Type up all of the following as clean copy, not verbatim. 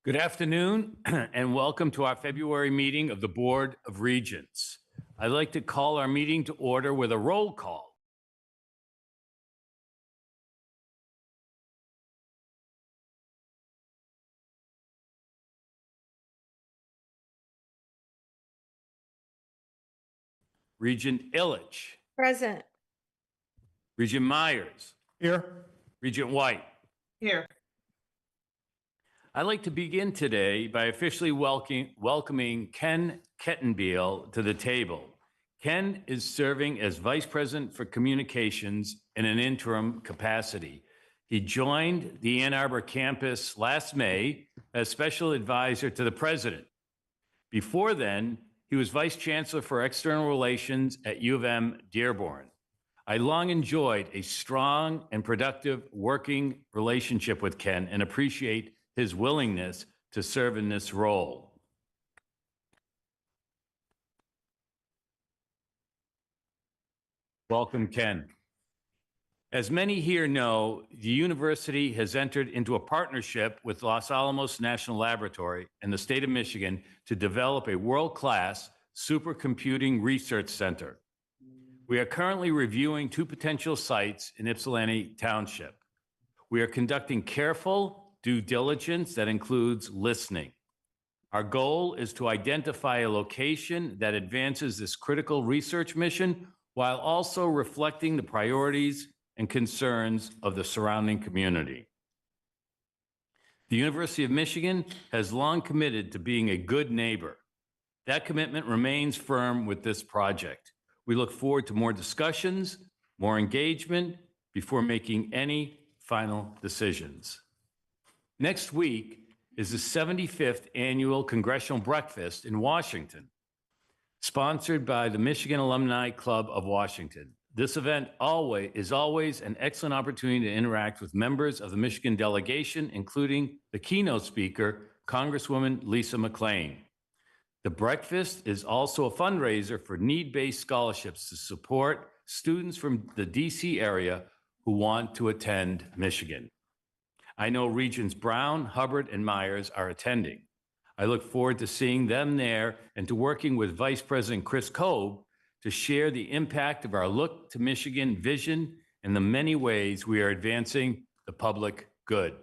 Good afternoon and welcome to our February meeting of the Board of Regents. I'd like to call our meeting to order with a roll call. Regent Illich. Present. Regent Myers. Here. Regent White. Here. I'd like to begin today by officially welcoming Ken Kettenbiel to the table. Ken is serving as Vice President for Communications in an interim capacity. He joined the Ann Arbor campus last May as Special Advisor to the President. Before then, he was Vice Chancellor for External Relations at U of M Dearborn. I long enjoyed a strong and productive working relationship with Ken and appreciate his willingness to serve in this role. Welcome, Ken. As many here know, the university has entered into a partnership with Los Alamos National Laboratory and the state of Michigan to develop a world-class supercomputing research center. We are currently reviewing two potential sites in Ypsilanti Township. We are conducting careful due diligence that includes listening. Our goal is to identify a location that advances this critical research mission while also reflecting the priorities and concerns of the surrounding community. The University of Michigan has long committed to being a good neighbor. That commitment remains firm with this project. We look forward to more discussions, more engagement before making any final decisions. Next week is the 75th annual Congressional Breakfast in Washington, sponsored by the Michigan Alumni Club of Washington. This event is always an excellent opportunity to interact with members of the Michigan delegation, including the keynote speaker, Congresswoman Lisa McClain. The breakfast is also a fundraiser for need-based scholarships to support students from the DC area who want to attend Michigan. I know Regents Brown, Hubbard, and Myers are attending. I look forward to seeing them there and to working with Vice President Chris Kobe to share the impact of our Look to Michigan vision and the many ways we are advancing the public good.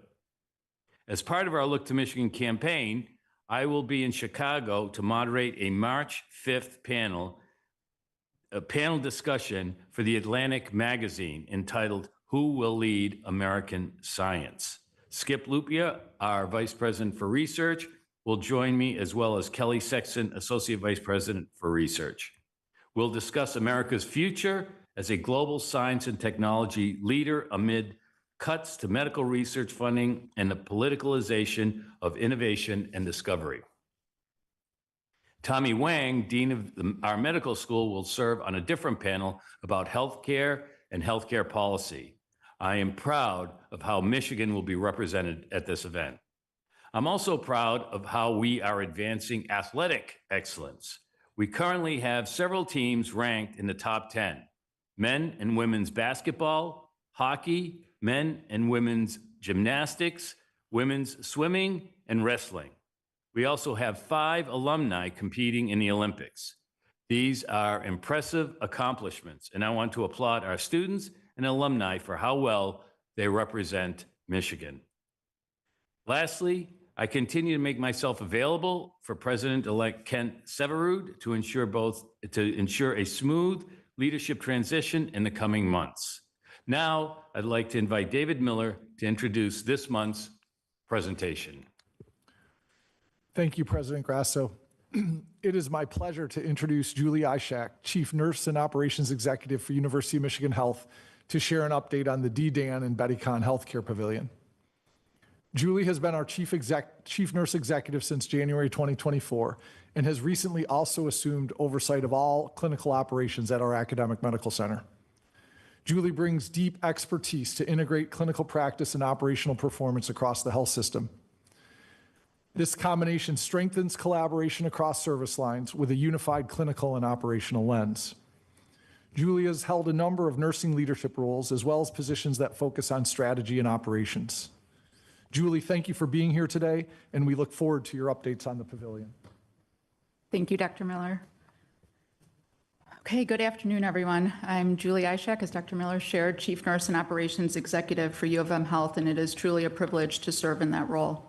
As part of our Look to Michigan campaign, I will be in Chicago to moderate a March 5th panel discussion for the Atlantic magazine entitled Who Will Lead American Science? Skip Lupia, our Vice President for Research, will join me, as well as Kelly Sexton, Associate Vice President for Research. We'll discuss America's future as a global science and technology leader amid cuts to medical research funding and the politicalization of innovation and discovery. Tommy Wang, Dean of our medical school, will serve on a different panel about healthcare and healthcare policy. I am proud of how Michigan will be represented at this event. I'm also proud of how we are advancing athletic excellence. We currently have several teams ranked in the top 10: men and women's basketball, hockey, men and women's gymnastics, women's swimming, and wrestling. We also have 5 alumni competing in the Olympics. These are impressive accomplishments, and I want to applaud our students and alumni for how well they represent Michigan. Lastly, I continue to make myself available for President-elect Kent Severud to ensure a smooth leadership transition in the coming months. Now, I'd like to invite David Miller to introduce this month's presentation. Thank you, President Grasso. It is my pleasure to introduce Julie Ishak, Chief Nurse and Operations Executive for University of Michigan Health, to share an update on the D-Dan and Betty Kahn Healthcare Pavilion. Julie has been our Chief Nurse Executive since January 2024 and has recently also assumed oversight of all clinical operations at our academic medical center. Julie brings deep expertise to integrate clinical practice and operational performance across the health system. This combination strengthens collaboration across service lines with a unified clinical and operational lens. Julie has held a number of nursing leadership roles, as well as positions that focus on strategy and operations. Julie, thank you for being here today, and we look forward to your updates on the pavilion. Thank you, Dr. Miller. Okay, good afternoon, everyone. I'm Julie Ishak, as Dr. Miller shared, Chief Nurse and Operations Executive for U of M Health, and it is truly a privilege to serve in that role.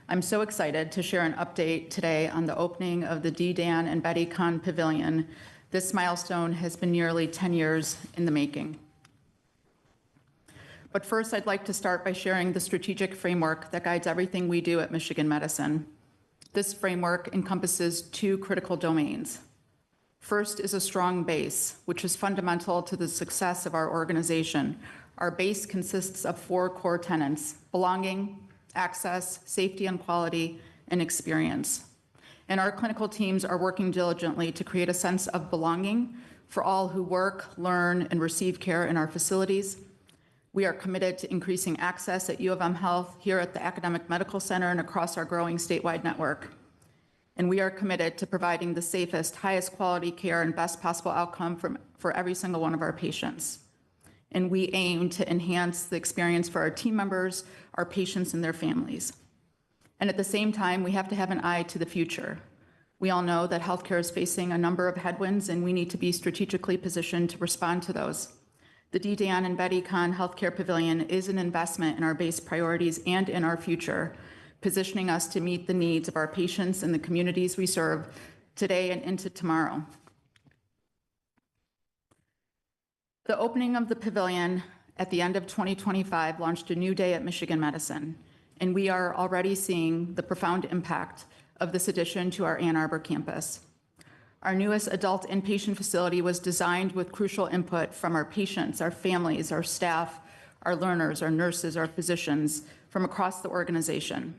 I'm so excited to share an update today on the opening of the D. Dan and Betty Kahn Pavilion. This milestone has been nearly 10 years in the making. But first, I'd like to start by sharing the strategic framework that guides everything we do at Michigan Medicine. This framework encompasses two critical domains. First is a strong base, which is fundamental to the success of our organization. Our base consists of four core tenets: belonging, access, safety and quality, and experience. And our clinical teams are working diligently to create a sense of belonging for all who work, learn, and receive care in our facilities. We are committed to increasing access at U of M Health, here at the Academic Medical Center, and across our growing statewide network. And we are committed to providing the safest, highest quality care and best possible outcome for every single one of our patients. And we aim to enhance the experience for our team members, our patients, and their families. And at the same time, we have to have an eye to the future. We all know that healthcare is facing a number of headwinds, and we need to be strategically positioned to respond to those. The D. Dan and Betty Kahn Healthcare Pavilion is an investment in our base priorities and in our future, positioning us to meet the needs of our patients and the communities we serve today and into tomorrow. The opening of the pavilion at the end of 2025 launched a new day at Michigan Medicine, and we are already seeing the profound impact of this addition to our Ann Arbor campus. Our newest adult inpatient facility was designed with crucial input from our patients, our families, our staff, our learners, our nurses, our physicians from across the organization.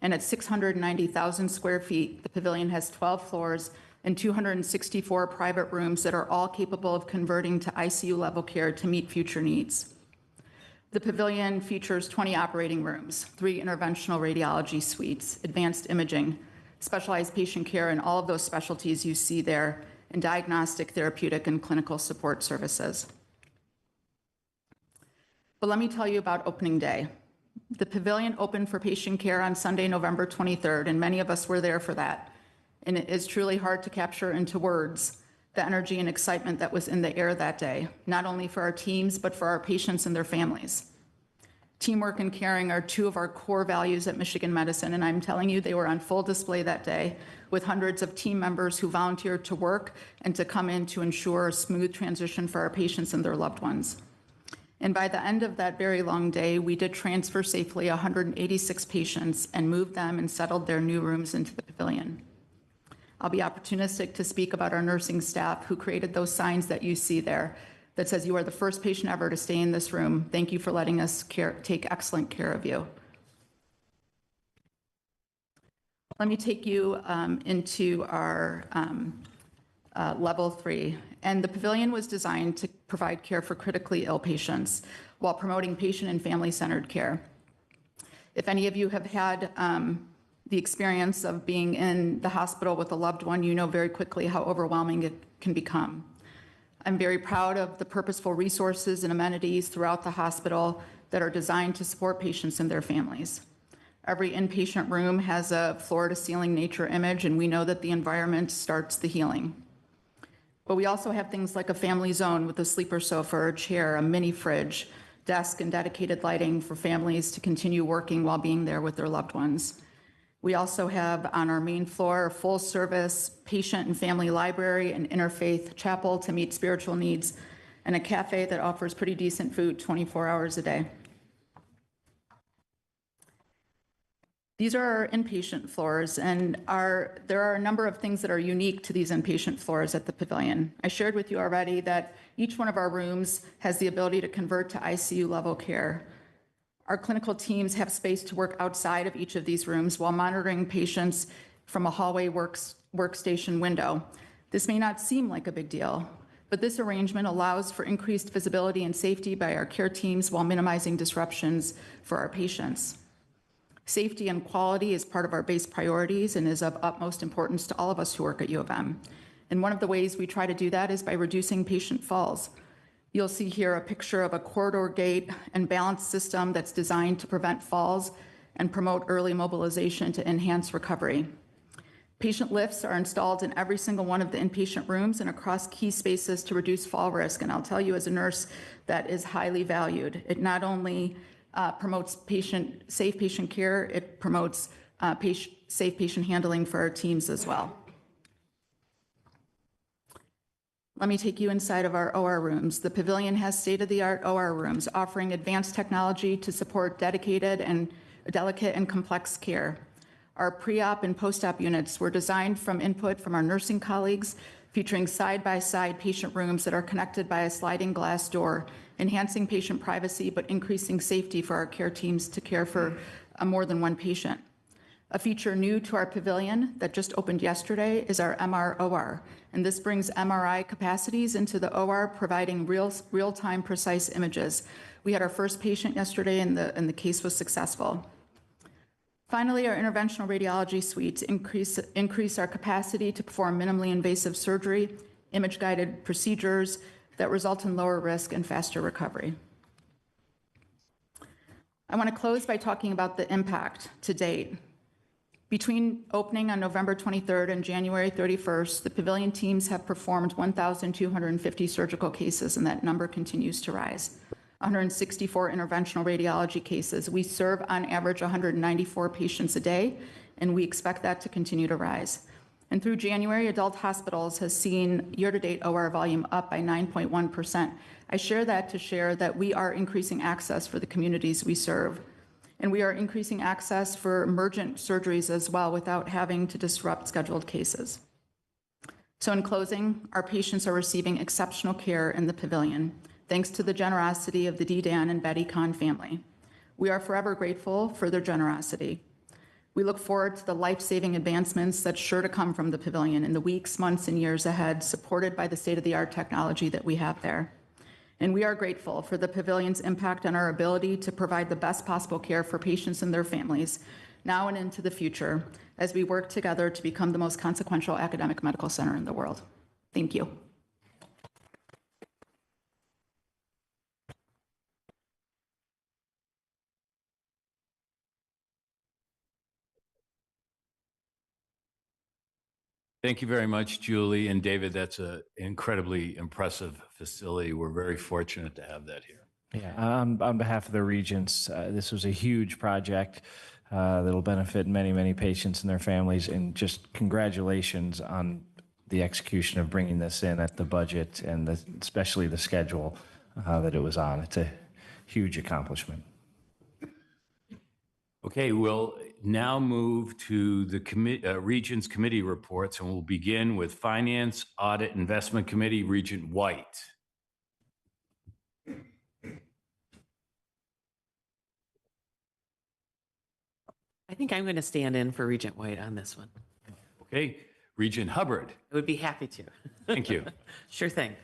And at 690,000 square feet, the pavilion has 12 floors and 264 private rooms that are all capable of converting to ICU level care to meet future needs. The pavilion features 20 operating rooms, 3 interventional radiology suites, advanced imaging, specialized patient care, and all of those specialties you see there, and diagnostic, therapeutic, and clinical support services. But let me tell you about opening day. The pavilion opened for patient care on Sunday, November 23rd, and many of us were there for that. And it is truly hard to capture into words the energy and excitement that was in the air that day, not only for our teams, but for our patients and their families. Teamwork and caring are two of our core values at Michigan Medicine, and I'm telling you, they were on full display that day, with hundreds of team members who volunteered to work and to come in to ensure a smooth transition for our patients and their loved ones. And by the end of that very long day, we did transfer safely 186 patients and moved them and settled their new rooms into the pavilion. I'll be opportunistic to speak about our nursing staff who created those signs that you see there that says, "You are the first patient ever to stay in this room. Thank you for letting us take excellent care of you." Let me take you into our level 3. And the pavilion was designed to provide care for critically ill patients while promoting patient and family-centered care. If any of you have had the experience of being in the hospital with a loved one, you know very quickly how overwhelming it can become. I'm very proud of the purposeful resources and amenities throughout the hospital that are designed to support patients and their families. Every inpatient room has a floor-to-ceiling nature image, and we know that the environment starts the healing. But we also have things like a family zone with a sleeper sofa, a chair, a mini fridge, desk, and dedicated lighting for families to continue working while being there with their loved ones. We also have on our main floor a full-service patient and family library, an interfaith chapel to meet spiritual needs, and a cafe that offers pretty decent food 24 hours a day. These are our inpatient floors, and there are a number of things that are unique to these inpatient floors at the pavilion. I shared with you already that each one of our rooms has the ability to convert to ICU level care. Our clinical teams have space to work outside of each of these rooms while monitoring patients from a hallway workstation window. This may not seem like a big deal, but this arrangement allows for increased visibility and safety by our care teams while minimizing disruptions for our patients. Safety and quality is part of our base priorities and is of utmost importance to all of us who work at U of M. And one of the ways we try to do that is by reducing patient falls. You'll see here a picture of a corridor gate and balance system that's designed to prevent falls and promote early mobilization to enhance recovery. Patient lifts are installed in every single one of the inpatient rooms and across key spaces to reduce fall risk. And I'll tell you as a nurse, that is highly valued. It not only promotes safe patient care, it promotes safe patient handling for our teams as well. Let me take you inside of our OR rooms. The pavilion has state-of-the-art OR rooms offering advanced technology to support delicate and complex care. Our pre-op and post-op units were designed from input from our nursing colleagues, featuring side-by-side patient rooms that are connected by a sliding glass door, enhancing patient privacy but increasing safety for our care teams to care for more than one patient. A feature new to our pavilion that just opened yesterday is our MR-OR, and this brings MRI capacities into the OR, providing real-time precise images. We had our first patient yesterday, and the case was successful. Finally, our interventional radiology suites increase our capacity to perform minimally invasive surgery, image-guided procedures that result in lower risk and faster recovery. I want to close by talking about the impact to date. Between opening on November 23rd and January 31st, the pavilion teams have performed 1,250 surgical cases, and that number continues to rise. 164 interventional radiology cases. We serve on average 194 patients a day, and we expect that to continue to rise. And through January, adult hospitals has seen year-to-date OR volume up by 9.1%. I share that to share that we are increasing access for the communities we serve. And we are increasing access for emergent surgeries as well without having to disrupt scheduled cases. So in closing, our patients are receiving exceptional care in the pavilion, thanks to the generosity of the D-Dan and Betty Kahn family. We are forever grateful for their generosity. We look forward to the life-saving advancements that's sure to come from the pavilion in the weeks, months, and years ahead, supported by the state-of-the-art technology that we have there. And we are grateful for the pavilion's impact on our ability to provide the best possible care for patients and their families, now and into the future, as we work together to become the most consequential academic medical center in the world. Thank you. Thank you very much, Julie and David. That's an incredibly impressive facility. We're very fortunate to have that here. Yeah, on behalf of the Regents, this was a huge project that'll benefit many, many patients and their families, and just congratulations on the execution of bringing this in at the budget and especially the schedule that it was on. It's a huge accomplishment. Okay, we'll now move to the Regents Committee reports, and we'll begin with Finance, Audit, Investment Committee, Regent White. I think I'm going to stand in for Regent White on this one. Okay, Regent Hubbard. I would be happy to. Thank you. Sure thing.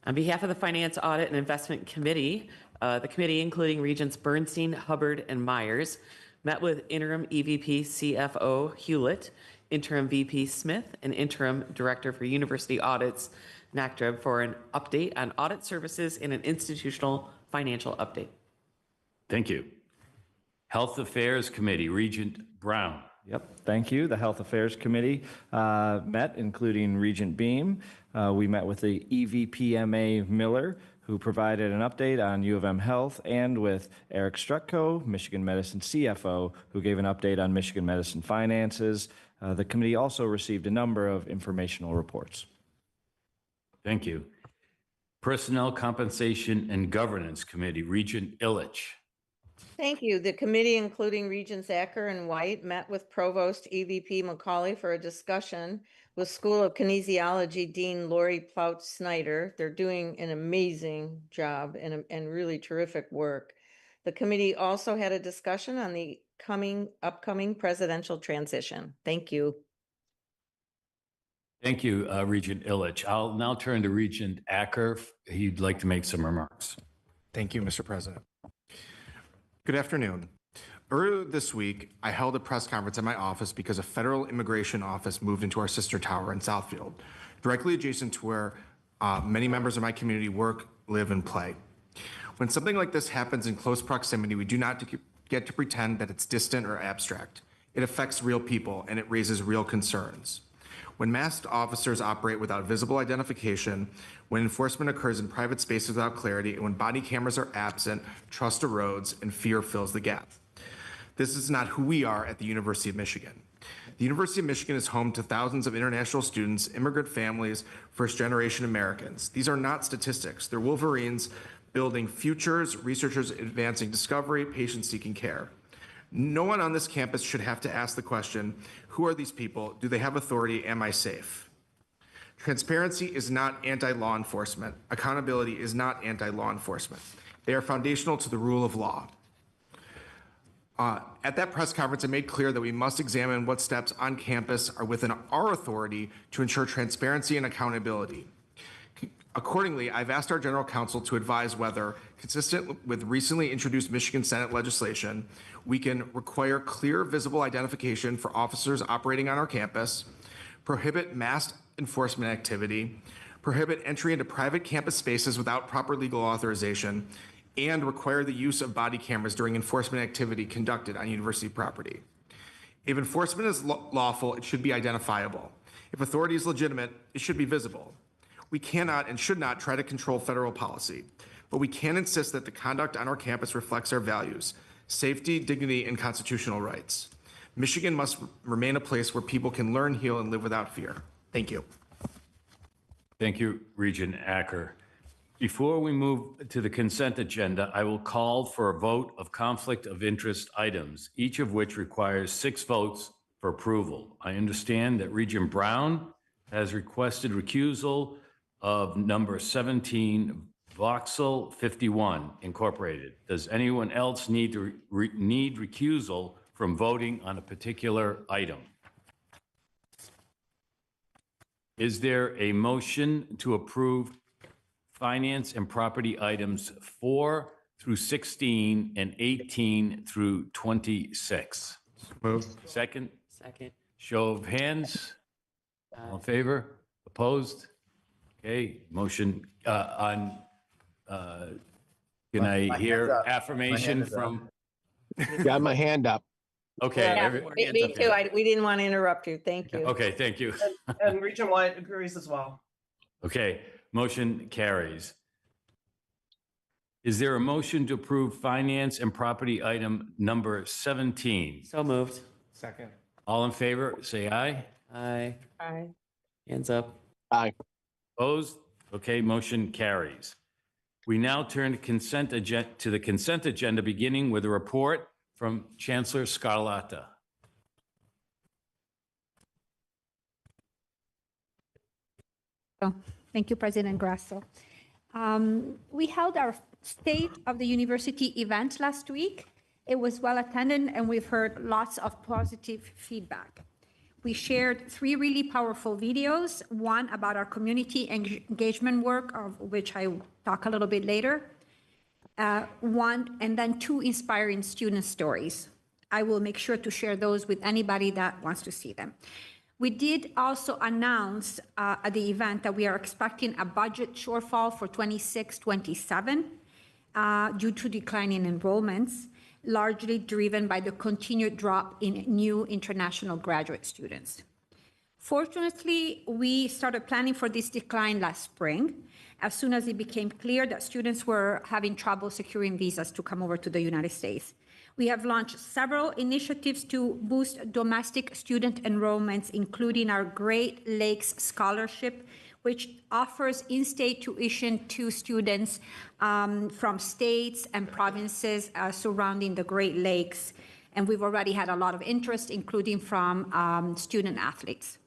On behalf of the Finance, Audit, and Investment Committee, the committee, including Regents Bernstein, Hubbard, and Myers, met with interim EVP CFO Hewlett, interim VP Smith, and interim Director for University Audits, NACDREB, for an update on audit services and an institutional financial update. Thank you. Health Affairs Committee, Regent Brown. Yep, thank you. The Health Affairs Committee met, including Regent Beam. We met with the EVPMA Miller, who provided an update on U of M Health, and with Eric Strucko, Michigan Medicine CFO, who gave an update on Michigan Medicine finances. The committee also received a number of informational reports. Thank you. Personnel, Compensation, and Governance Committee, Regent Illich. Thank you. The committee, including Regents Acker and White, met with Provost EVP McCauley for a discussion with School of Kinesiology Dean Lori Ploutz-Snyder. They're doing an amazing job and really terrific work. The committee also had a discussion on the upcoming presidential transition. Thank you. Thank you, Regent Illich. I'll now turn to Regent Acker. He'd like to make some remarks. Thank you, Mr. President. Good afternoon. Earlier this week, I held a press conference at my office because a federal immigration office moved into our sister tower in Southfield, directly adjacent to where many members of my community work, live, and play. When something like this happens in close proximity, we do not get to pretend that it's distant or abstract. It affects real people and it raises real concerns. When masked officers operate without visible identification, when enforcement occurs in private spaces without clarity, and when body cameras are absent, trust erodes and fear fills the gap. This is not who we are at the University of Michigan. The University of Michigan is home to thousands of international students, immigrant families, first-generation Americans. These are not statistics. They're Wolverines building futures, researchers advancing discovery, patients seeking care. No one on this campus should have to ask the question, who are these people? Do they have authority? Am I safe? Transparency is not anti-law enforcement. Accountability is not anti-law enforcement. They are foundational to the rule of law. At that press conference, I made clear that we must examine what steps on campus are within our authority to ensure transparency and accountability. Accordingly, I've asked our general counsel to advise whether, consistent with recently introduced Michigan Senate legislation, we can require clear, visible identification for officers operating on our campus, prohibit mass enforcement activity, prohibit entry into private campus spaces without proper legal authorization, and require the use of body cameras during enforcement activity conducted on university property. If enforcement is lawful, it should be identifiable. If authority is legitimate, it should be visible. We cannot and should not try to control federal policy, but we can insist that the conduct on our campus reflects our values, safety, dignity, and constitutional rights. Michigan must remain a place where people can learn, heal, and live without fear. Thank you. Thank you, Regent Acker. Before we move to the consent agenda, I will call for a vote of conflict of interest items, each of which requires 6 votes for approval. I understand that Regent Brown has requested recusal of number 17, Vauxhall 51 Incorporated. Does anyone else need to need recusal from voting on a particular item? Is there a motion to approve finance and property items 4 through 16 and 18 through 26? Move. Second, Second. show of hands. All in favor? Opposed? Okay, motion can I hear affirmation from? Got my hand up. Okay. Yeah, me too. We didn't want to interrupt you. Thank you. Okay, thank you. And Regent White agrees as well. Okay, motion carries. Is there a motion to approve finance and property item number 17? So moved. Second. All in favor, say aye. Aye. Aye. Hands up. Aye. Opposed? Okay, motion carries. We now turn to the consent agenda, beginning with a report from Chancellor Scarlatta. Thank you, President Grasso. We held our State of the University event last week. It was well attended, and we've heard lots of positive feedback. We shared 3 really powerful videos, one about our community engagement work, of which I will talk a little bit later, and then 2 inspiring student stories. I will make sure to share those with anybody that wants to see them. We did also announce at the event that we are expecting a budget shortfall for 26-27 due to declining enrollments, largely driven by the continued drop in new international graduate students. Fortunately, we started planning for this decline last spring, as soon as it became clear that students were having trouble securing visas to come over to the United States. We have launched several initiatives to boost domestic student enrollments, including our Great Lakes Scholarship, which offers in-state tuition to students from states and provinces surrounding the Great Lakes. And we've already had a lot of interest, including from student athletes.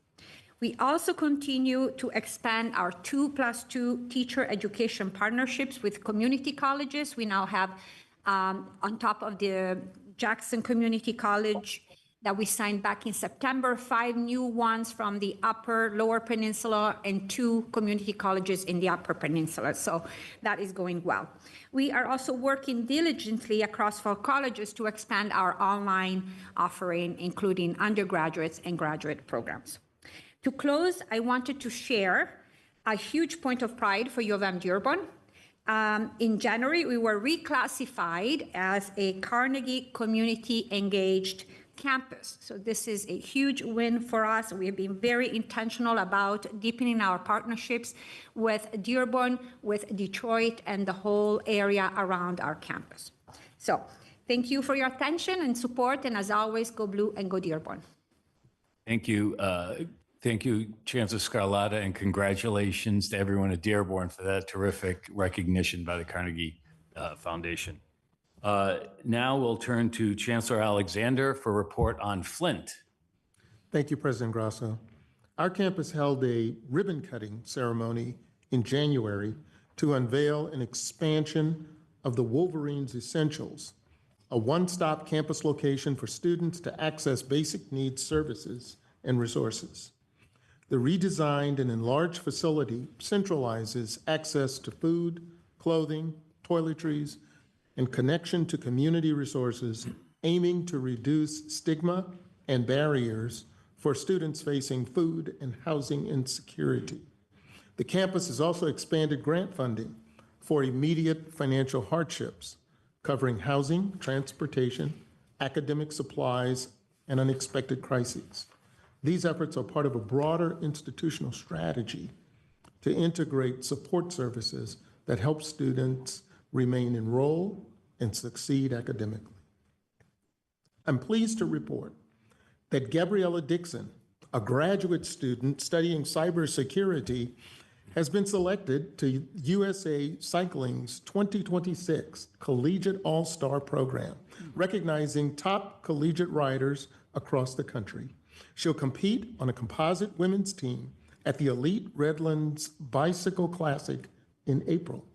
We also continue to expand our 2+2 teacher education partnerships with community colleges. We now have, on top of the Jackson Community College that we signed back in September, 5 new ones from the Lower Peninsula and 2 community colleges in the Upper Peninsula. So that is going well. We are also working diligently across 4 colleges to expand our online offering, including undergraduates and graduate programs. To close, I wanted to share a huge point of pride for U of M Dearborn. In January, we were reclassified as a Carnegie Community Engaged Campus. So this is a huge win for us. We have been very intentional about deepening our partnerships with Dearborn, with Detroit, and the whole area around our campus. So thank you for your attention and support, and as always, go Blue and go Dearborn. Thank you. Thank you, Chancellor Scarlatta, and congratulations to everyone at Dearborn for that terrific recognition by the Carnegie Foundation. Now we'll turn to Chancellor Alexander for a report on Flint. Thank you, President Grasso. Our campus held a ribbon-cutting ceremony in January to unveil an expansion of the Wolverines Essentials, a one-stop campus location for students to access basic needs services and resources. The redesigned and enlarged facility centralizes access to food, clothing, toiletries, and connection to community resources, aiming to reduce stigma and barriers for students facing food and housing insecurity. The campus has also expanded grant funding for immediate financial hardships, covering housing, transportation, academic supplies, and unexpected crises. These efforts are part of a broader institutional strategy to integrate support services that help students remain enrolled and succeed academically. I'm pleased to report that Gabriella Dixon, a graduate student studying cybersecurity, has been selected to USA Cycling's 2026 Collegiate All-Star Program, recognizing top collegiate riders across the country. She'll compete on a composite women's team at the Elite Redlands Bicycle Classic in April,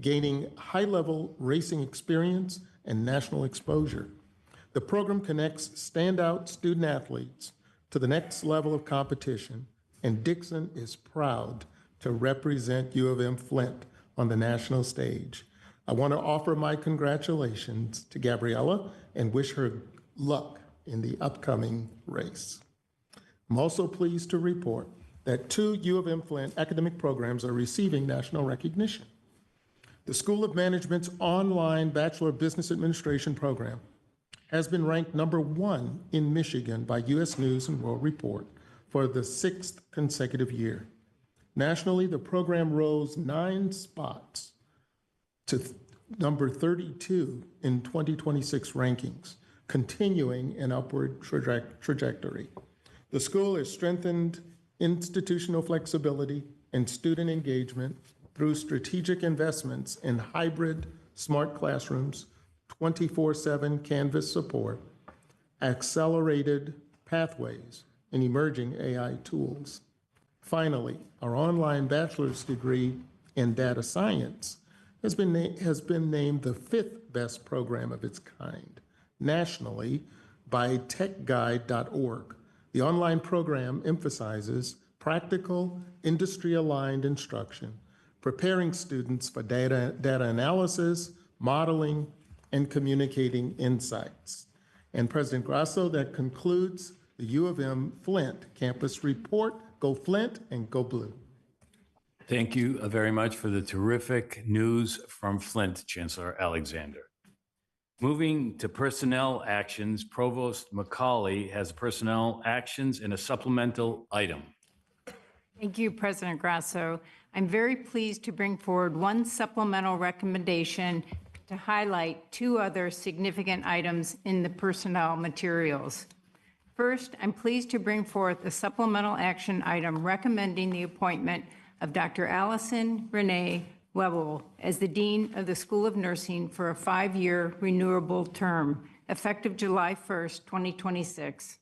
gaining high-level racing experience and national exposure. The program connects standout student athletes to the next level of competition, and Dixon is proud to represent U of M Flint on the national stage. I want to offer my congratulations to Gabriella and wish her luck in the upcoming race. I'm also pleased to report that 2 U of M Flint academic programs are receiving national recognition. The School of Management's online Bachelor of Business Administration program has been ranked #1 in Michigan by U.S. News and World Report for the 6th consecutive year. Nationally, the program rose 9 spots to number 32 in 2026 rankings, continuing an upward trajectory. The school has strengthened institutional flexibility and student engagement through strategic investments in hybrid smart classrooms, 24/7 Canvas support, accelerated pathways, and emerging AI tools. Finally, our online bachelor's degree in data science has been named the 5th best program of its kind nationally by techguide.org. The online program emphasizes practical, industry-aligned instruction, preparing students for data analysis, modeling, and communicating insights. And President Grasso, that concludes the U of M Flint campus report. Go Flint and go Blue. Thank you very much for the terrific news from Flint, Chancellor Alexander. Moving to personnel actions, Provost McCauley has personnel actions and a supplemental item. Thank you, President Grasso. I'm very pleased to bring forward one supplemental recommendation to highlight 2 other significant items in the personnel materials. First, I'm pleased to bring forth a supplemental action item recommending the appointment of Dr. Allison Renee Webble as the Dean of the School of Nursing for a 5-year renewable term, effective July 1st, 2026.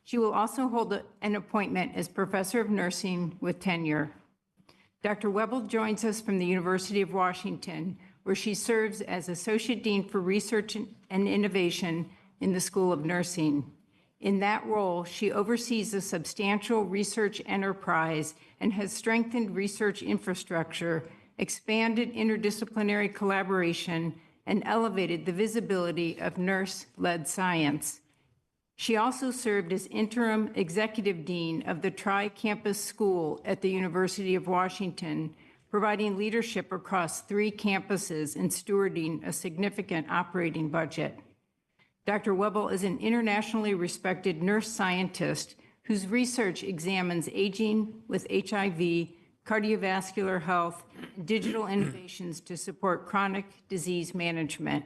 She will also hold an appointment as Professor of Nursing with tenure. Dr. Webble joins us from the University of Washington, where she serves as Associate Dean for Research and Innovation in the School of Nursing. In that role, she oversees a substantial research enterprise and has strengthened research infrastructure, expanded interdisciplinary collaboration, and elevated the visibility of nurse-led science. She also served as interim executive dean of the Tri-Campus School at the University of Washington, providing leadership across 3 campuses and stewarding a significant operating budget. Dr. Webble is an internationally respected nurse scientist whose research examines aging with HIV, cardiovascular health, and digital innovations to support chronic disease management.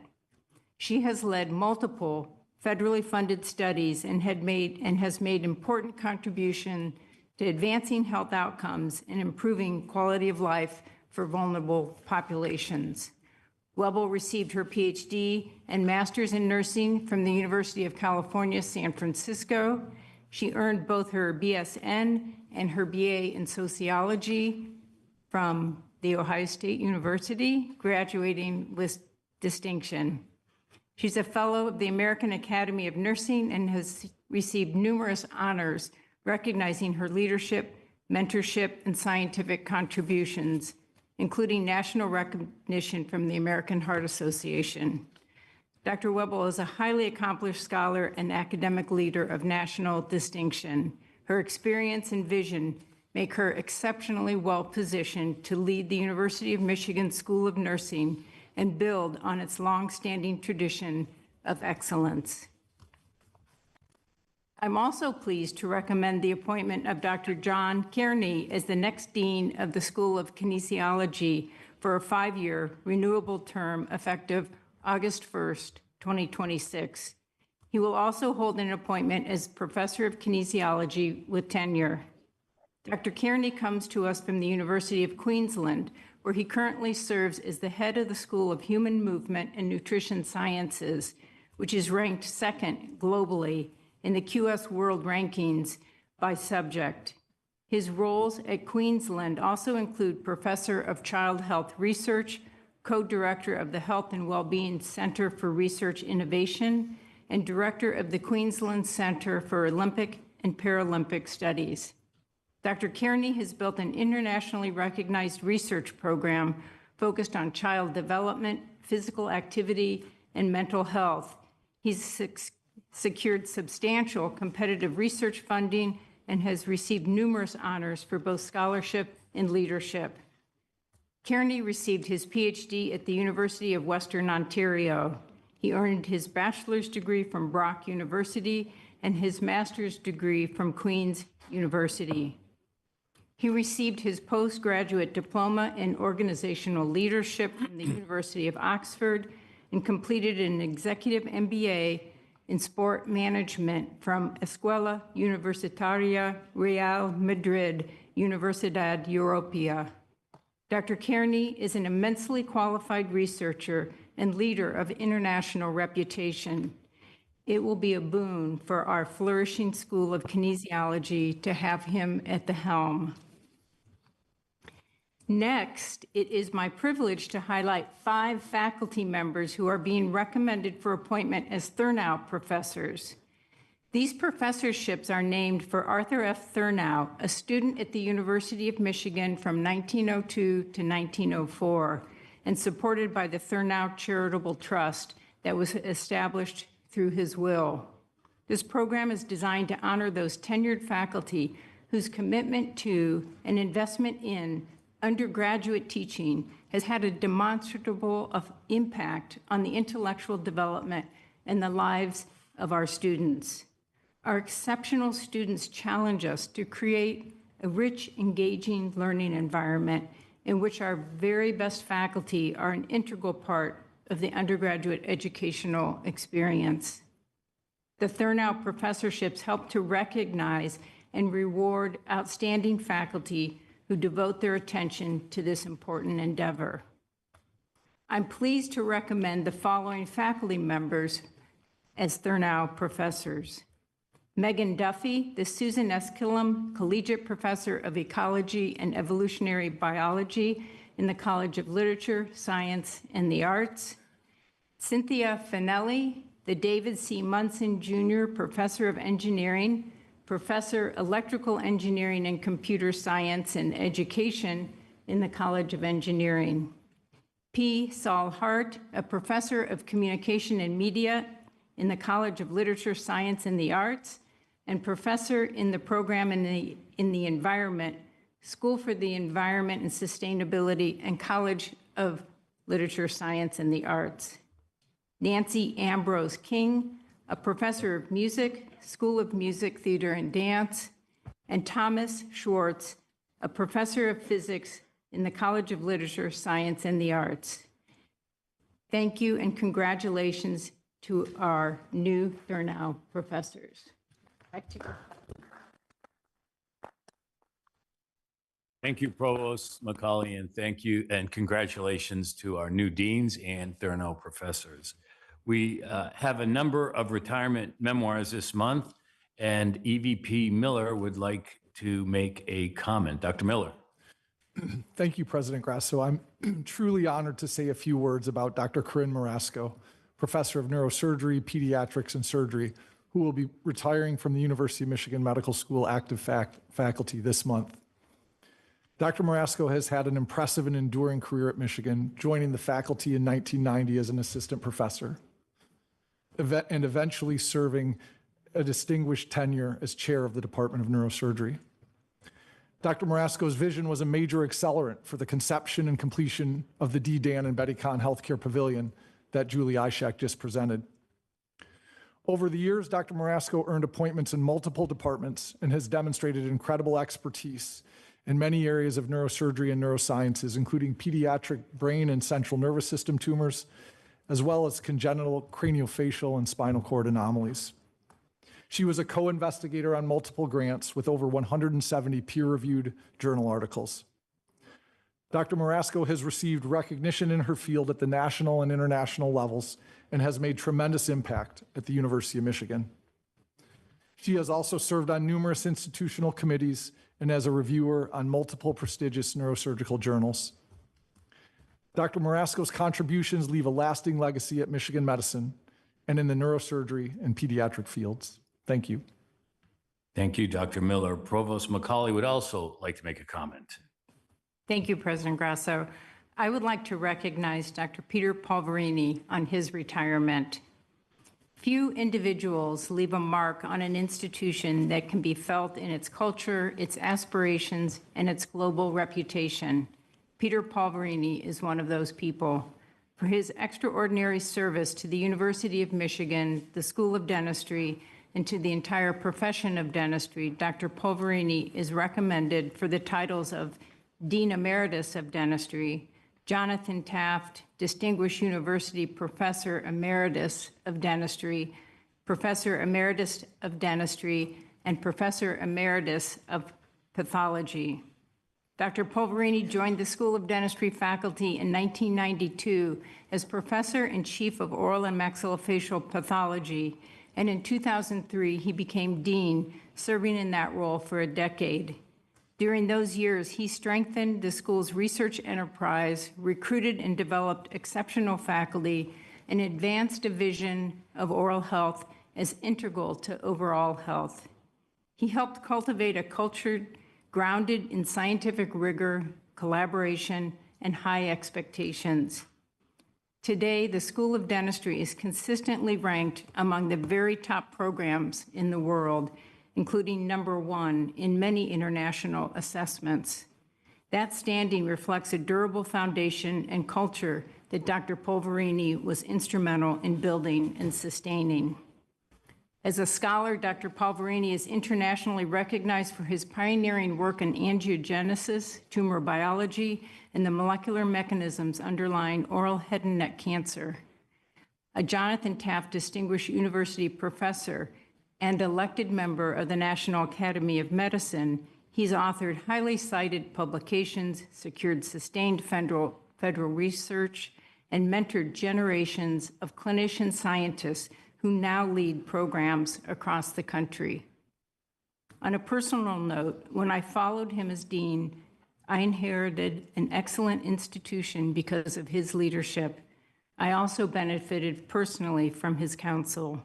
She has led multiple federally funded studies and has made important contribution to advancing health outcomes and improving quality of life for vulnerable populations. Webble received her PhD and master's in nursing from the University of California, San Francisco. She earned both her BSN and her BA in sociology from The Ohio State University, graduating with distinction. She's a fellow of the American Academy of Nursing and has received numerous honors recognizing her leadership, mentorship, and scientific contributions, including national recognition from the American Heart Association. Dr. Webble is a highly accomplished scholar and academic leader of national distinction. Her experience and vision make her exceptionally well-positioned to lead the University of Michigan School of Nursing and build on its long-standing tradition of excellence. I'm also pleased to recommend the appointment of Dr. John Kearney as the next Dean of the School of Kinesiology for a 5-year renewable term effective August 1st, 2026. He will also hold an appointment as Professor of Kinesiology with tenure. Dr. Kearney comes to us from the University of Queensland, where he currently serves as the head of the School of Human Movement and Nutrition Sciences, which is ranked 2nd globally in the QS World Rankings by subject. His roles at Queensland also include Professor of Child Health Research, Co-Director of the Health and Wellbeing Center for Research Innovation, and Director of the Queensland Center for Olympic and Paralympic Studies. Dr. Kearney has built an internationally recognized research program focused on child development, physical activity, and mental health. He's secured substantial competitive research funding and has received numerous honors for both scholarship and leadership. Kearney received his PhD at the University of Western Ontario. He earned his bachelor's degree from Brock University and his master's degree from Queen's University. He received his postgraduate diploma in organizational leadership from the University of Oxford and completed an executive MBA in sport management from Escuela Universitaria Real Madrid, Universidad Europea. Dr. Kearney is an immensely qualified researcher and leader of international reputation. It will be a boon for our flourishing School of Kinesiology to have him at the helm. Next, it is my privilege to highlight 5 faculty members who are being recommended for appointment as Thurnow professors. These professorships are named for Arthur F. Thurnow, a student at the University of Michigan from 1902 to 1904, and supported by the Thurnow Charitable Trust that was established through his will. This program is designed to honor those tenured faculty whose commitment to and investment in undergraduate teaching has had a demonstrable impact on the intellectual development and the lives of our students. Our exceptional students challenge us to create a rich, engaging learning environment in which our very best faculty are an integral part of the undergraduate educational experience. The Thurnow professorships help to recognize and reward outstanding faculty who devote their attention to this important endeavor. I'm pleased to recommend the following faculty members as Thurnow professors. Megan Duffy, the Susan S. Killam Collegiate Professor of Ecology and Evolutionary Biology in the College of Literature, Science, and the Arts. Cynthia Finelli, the David C. Munson Jr. Professor of Engineering, Professor Electrical Engineering and Computer Science and Education in the College of Engineering. P. Saul Hart, a Professor of Communication and Media in the College of Literature, Science, and the Arts, and Professor in the program in the Environment School for the Environment and Sustainability, and College of Literature, Science, and the Arts. Nancy Ambrose King, a professor of music, School of Music, Theater, and Dance, and Thomas Schwartz, a professor of physics in the College of Literature, Science, and the Arts. Thank you and congratulations to our new Thurnow professors. Back to you. Thank you, Provost Macaulay, and thank you and congratulations to our new deans and Thurnow professors. We have a number of retirement memoirs this month, and EVP Miller would like to make a comment. Dr. Miller. Thank you, President Grasso. I'm truly honored to say a few words about Dr. Corinne Marasco, professor of neurosurgery, pediatrics, and surgery, who will be retiring from the University of Michigan Medical School active faculty this month. Dr. Marasco has had an impressive and enduring career at Michigan, joining the faculty in 1990 as an assistant professor, and eventually serving a distinguished tenure as chair of the Department of Neurosurgery. Dr. Marasco's vision was a major accelerant for the conception and completion of the D. Dan and Betty Kahn Healthcare Pavilion that Julie Ishak just presented. Over the years, Dr. Marasco earned appointments in multiple departments and has demonstrated incredible expertise in many areas of neurosurgery and neurosciences, including pediatric brain and central nervous system tumors, as well as congenital craniofacial and spinal cord anomalies. She was a co-investigator on multiple grants with over 170 peer-reviewed journal articles. Dr. Marasco has received recognition in her field at the national and international levels and has made tremendous impact at the University of Michigan. She has also served on numerous institutional committees and as a reviewer on multiple prestigious neurosurgical journals. Dr. Marasco's contributions leave a lasting legacy at Michigan Medicine and in the neurosurgery and pediatric fields. Thank you. Thank you, Dr. Miller. Provost Macaulay would also like to make a comment. Thank you, President Grasso. I would like to recognize Dr. Peter Polverini on his retirement. Few individuals leave a mark on an institution that can be felt in its culture, its aspirations, and its global reputation. Peter Polverini is one of those people. For his extraordinary service to the University of Michigan, the School of Dentistry, and to the entire profession of dentistry, Dr. Polverini is recommended for the titles of Dean Emeritus of Dentistry, Jonathan Taft, Distinguished University Professor Emeritus of Dentistry, Professor Emeritus of Dentistry, and Professor Emeritus of Pathology. Dr. Polverini joined the School of Dentistry faculty in 1992 as Professor and Chief of Oral and Maxillofacial Pathology, and in 2003 he became Dean, serving in that role for a decade. During those years, he strengthened the school's research enterprise, recruited and developed exceptional faculty, and advanced a vision of oral health as integral to overall health. He helped cultivate a culture grounded in scientific rigor, collaboration, and high expectations. Today, the School of Dentistry is consistently ranked among the very top programs in the world, including #1 in many international assessments. That standing reflects a durable foundation and culture that Dr. Polverini was instrumental in building and sustaining. As a scholar, Dr. Polverini is internationally recognized for his pioneering work in angiogenesis, tumor biology, and the molecular mechanisms underlying oral head and neck cancer. A Jonathan Taft Distinguished University Professor and elected member of the National Academy of Medicine, he's authored highly cited publications, secured sustained federal research, and mentored generations of clinician scientists who now lead programs across the country. On a personal note, when I followed him as dean, I inherited an excellent institution because of his leadership. I also benefited personally from his counsel.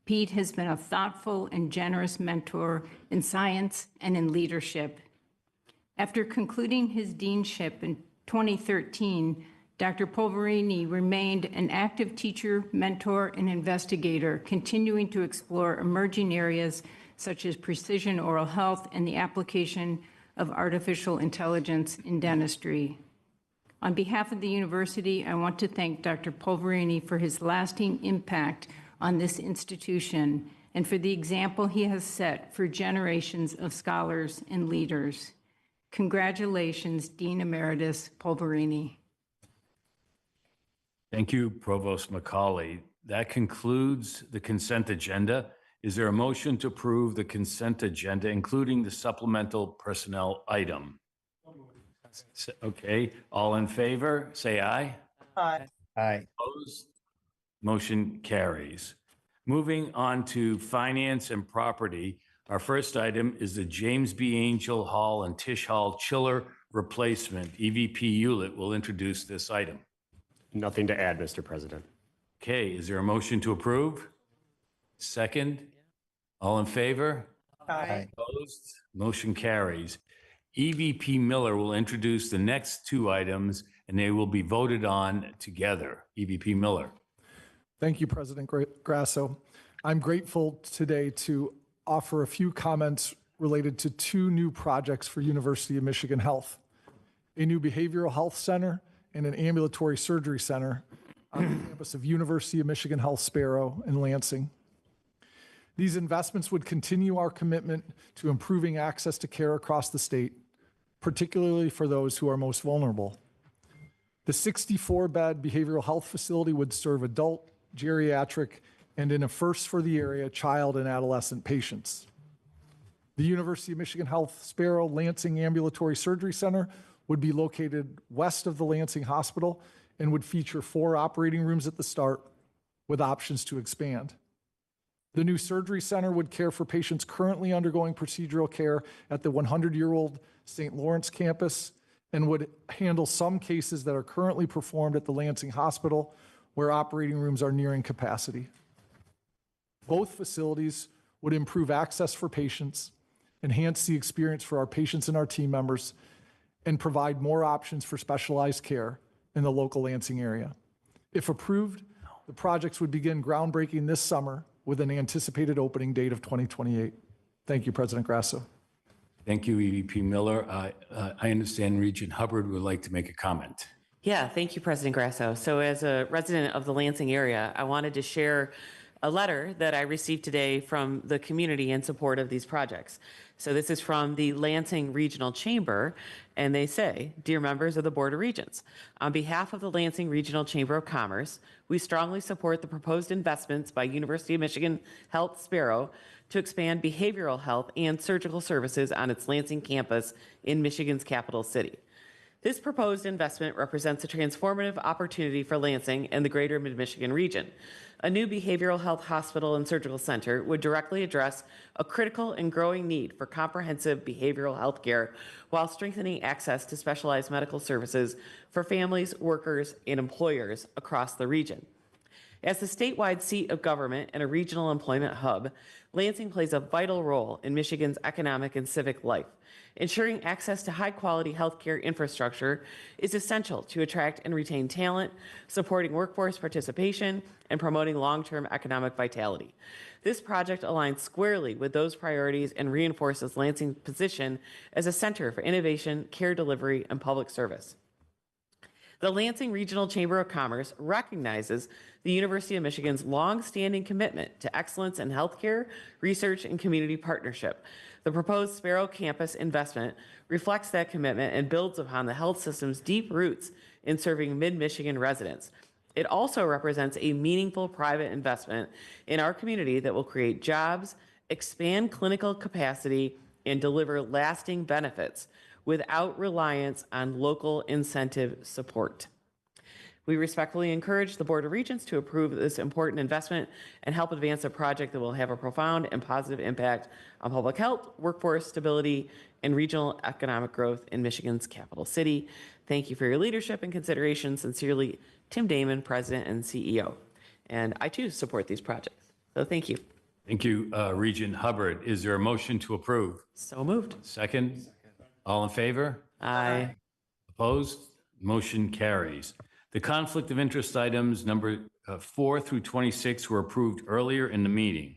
Pete has been a thoughtful and generous mentor in science and in leadership. After concluding his deanship in 2013, Dr. Polverini remained an active teacher, mentor, and investigator, continuing to explore emerging areas such as precision oral health and the application of Artificial Intelligence in Dentistry. On behalf of the university, I want to thank Dr. Polverini for his lasting impact on this institution and for the example he has set for generations of scholars and leaders. Congratulations, Dean Emeritus Polverini. Thank you, Provost Macaulay. That concludes the consent agenda. Is there a motion to approve the consent agenda, including the supplemental personnel item? Okay, all in favor, say aye. Aye. Aye. Opposed? Motion carries. Moving on to finance and property, our first item is the James B. Angel Hall and Tisch Hall chiller replacement. EVP Hewlett will introduce this item. Nothing to add, Mr. President. Okay, is there a motion to approve? Second? All in favor? Aye. Opposed? Motion carries. EVP Miller will introduce the next two items, and they will be voted on together. EVP Miller. Thank you, President Grasso. I'm grateful today to offer a few comments related to two new projects for University of Michigan Health: a new behavioral health center and an ambulatory surgery center on the campus of University of Michigan Health Sparrow in Lansing. These investments would continue our commitment to improving access to care across the state, particularly for those who are most vulnerable. The 64-bed behavioral health facility would serve adult, geriatric, and in a first for the area, child and adolescent patients. The University of Michigan Health Sparrow Lansing Ambulatory Surgery Center would be located west of the Lansing Hospital and would feature 4 operating rooms at the start with options to expand. The new surgery center would care for patients currently undergoing procedural care at the 100-year-old St. Lawrence campus and would handle some cases that are currently performed at the Lansing Hospital, where operating rooms are nearing capacity. Both facilities would improve access for patients, enhance the experience for our patients and our team members, and provide more options for specialized care in the local Lansing area. If approved, the projects would begin groundbreaking this summer with an anticipated opening date of 2028. Thank you, President Grasso. Thank you, EVP Miller. I understand Regent Hubbard would like to make a comment. Yeah, thank you, President Grasso. So as a resident of the Lansing area, I wanted to share a letter that I received today from the community in support of these projects. So this is from the Lansing Regional Chamber, and they say, "Dear members of the Board of Regents, on behalf of the Lansing Regional Chamber of Commerce, we strongly support the proposed investments by University of Michigan Health Sparrow to expand behavioral health and surgical services on its Lansing campus in Michigan's capital city. This proposed investment represents a transformative opportunity for Lansing and the greater Mid-Michigan region. A new behavioral health hospital and surgical center would directly address a critical and growing need for comprehensive behavioral health care while strengthening access to specialized medical services for families, workers, and employers across the region. As the statewide seat of government and a regional employment hub, Lansing plays a vital role in Michigan's economic and civic life. Ensuring access to high-quality healthcare infrastructure is essential to attract and retain talent, supporting workforce participation, and promoting long-term economic vitality. This project aligns squarely with those priorities and reinforces Lansing's position as a center for innovation, care delivery, and public service. The Lansing Regional Chamber of Commerce recognizes the University of Michigan's long-standing commitment to excellence in healthcare, research, and community partnership. The proposed Sparrow campus investment reflects that commitment and builds upon the health system's deep roots in serving mid-Michigan residents. It also represents a meaningful private investment in our community that will create jobs, expand clinical capacity, and deliver lasting benefits without reliance on local incentive support. We respectfully encourage the Board of Regents to approve this important investment and help advance a project that will have a profound and positive impact on public health, workforce stability, and regional economic growth in Michigan's capital city. Thank you for your leadership and consideration. Sincerely, Tim Damon, President and CEO. And I too support these projects. So thank you. Thank you, Regent Hubbard. Is there a motion to approve? So moved. Second? All in favor? Aye. Opposed? Motion carries. The conflict of interest items number 4 through 26 were approved earlier in the meeting.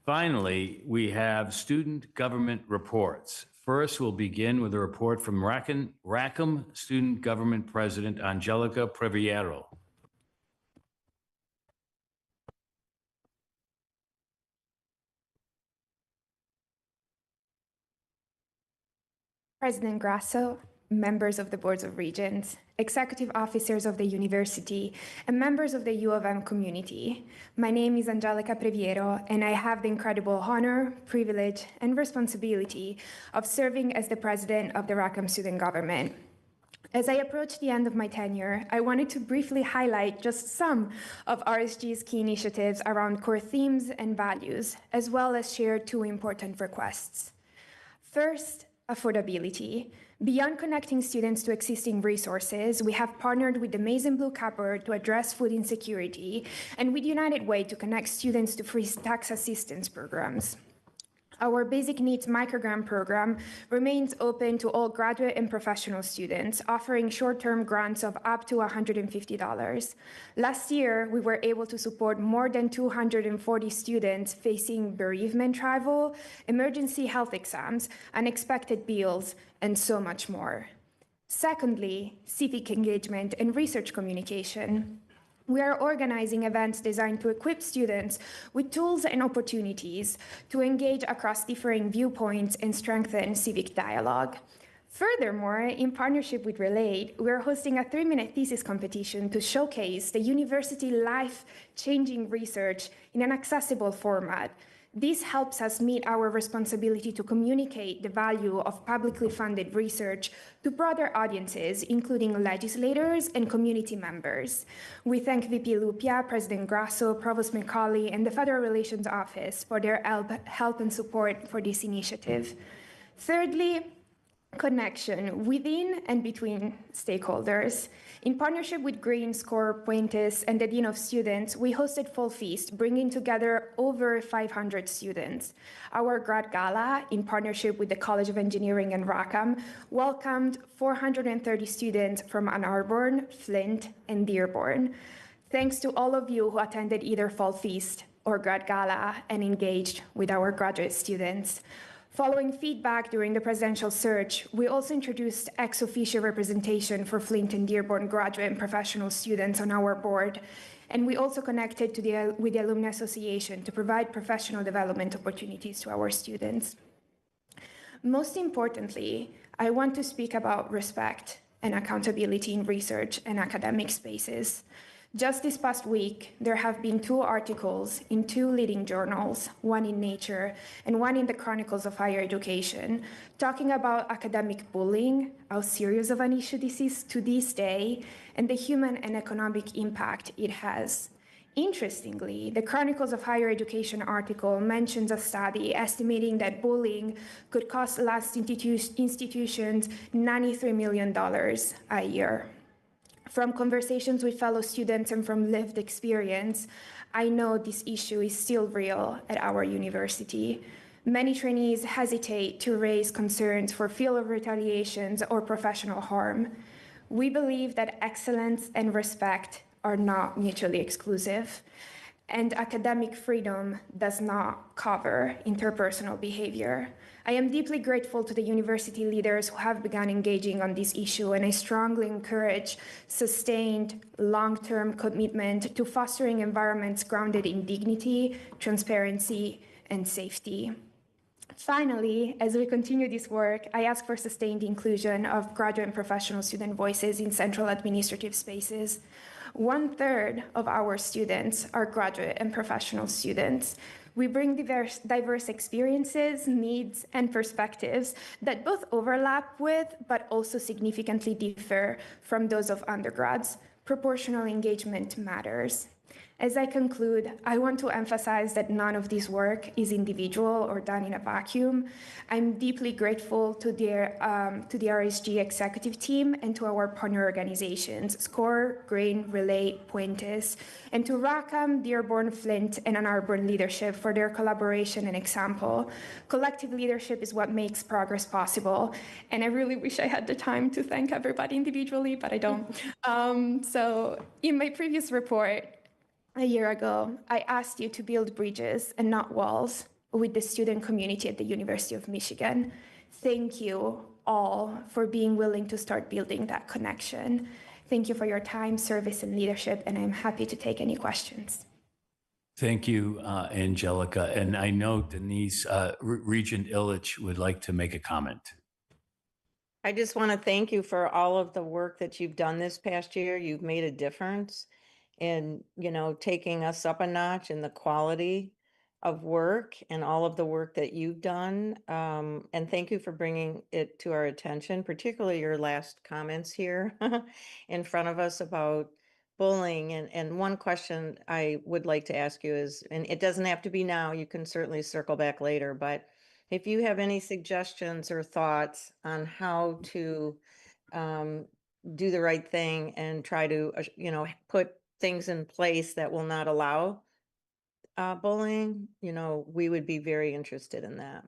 Finally, we have student government reports. First, we'll begin with a report from Rackham Student Government President Angelica Previero. President Grasso, members of the boards of regents, executive officers of the university, and members of the U of M community. My name is Angelica Previero, and I have the incredible honor, privilege, and responsibility of serving as the president of the Rackham Student Government. As I approach the end of my tenure, I wanted to briefly highlight just some of RSG's key initiatives around core themes and values, as well as share two important requests. First, affordability. Beyond connecting students to existing resources, we have partnered with the Maize and Blue Cupboard to address food insecurity and with United Way to connect students to free tax assistance programs. Our Basic Needs Microgrant program remains open to all graduate and professional students, offering short-term grants of up to $150. Last year, we were able to support more than 240 students facing bereavement travel, emergency health exams, unexpected bills, and so much more. Secondly, civic engagement and research communication. We are organizing events designed to equip students with tools and opportunities to engage across differing viewpoints and strengthen civic dialogue. Furthermore, in partnership with Relate, we are hosting a 3-minute thesis competition to showcase the university life-changing research in an accessible format. This helps us meet our responsibility to communicate the value of publicly funded research to broader audiences, including legislators and community members. We thank VP Lupia, President Grasso, Provost McCauley, and the Federal Relations Office for their help and support for this initiative. Thirdly, connection within and between stakeholders. In partnership with Green, SCORE, Puentes, and the Dean of Students, we hosted Fall Feast, bringing together over 500 students. Our grad gala, in partnership with the College of Engineering and Rackham, welcomed 430 students from Ann Arbor, Flint, and Dearborn. Thanks to all of you who attended either Fall Feast or grad gala and engaged with our graduate students. Following feedback during the presidential search, we also introduced ex officio representation for Flint and Dearborn graduate and professional students on our board. And we also connected with the Alumni Association to provide professional development opportunities to our students. Most importantly, I want to speak about respect and accountability in research and academic spaces. Just this past week, there have been 2 articles in 2 leading journals, one in Nature and one in the Chronicles of Higher Education, talking about academic bullying, how serious of an issue this is to this day, and the human and economic impact it has. Interestingly, the Chronicles of Higher Education article mentions a study estimating that bullying could cost last institutions $93 million a year. From conversations with fellow students and from lived experience, I know this issue is still real at our university. Many trainees hesitate to raise concerns for fear of retaliations or professional harm. We believe that excellence and respect are not mutually exclusive, and academic freedom does not cover interpersonal behavior. I am deeply grateful to the university leaders who have begun engaging on this issue, and I strongly encourage sustained, long-term commitment to fostering environments grounded in dignity, transparency, and safety. Finally, as we continue this work, I ask for sustained inclusion of graduate and professional student voices in central administrative spaces. 1/3 of our students are graduate and professional students. We bring diverse experiences, needs, and perspectives that both overlap with, but also significantly differ from those of undergrads. Proportional engagement matters. As I conclude, I want to emphasize that none of this work is individual or done in a vacuum. I'm deeply grateful to the RSG executive team and to our partner organizations, SCORE, Grain, Relate, Puentes, and to Rackham, Dearborn, Flint, and Ann Arbor leadership for their collaboration and example. Collective leadership is what makes progress possible, and I really wish I had the time to thank everybody individually, but I don't. So in my previous report, a year ago, I asked you to build bridges and not walls. with the student community at the University of Michigan. Thank you all for being willing to start building that connection. Thank you for your time, service, and leadership, and I'm happy to take any questions. Thank you, Angelica. And I know Denise, Regent Illich would like to make a comment. I just want to thank you for all of the work that you've done this past year. You've made a difference in, taking us up a notch in the quality of work and all of the work that you've done. And thank you for bringing it to our attention, particularly your last comments here in front of us about bullying. And one question I would like to ask you is, and it doesn't have to be now, you can certainly circle back later, but if you have any suggestions or thoughts on how to do the right thing and try to, put things in place that will not allow bullying, we would be very interested in that.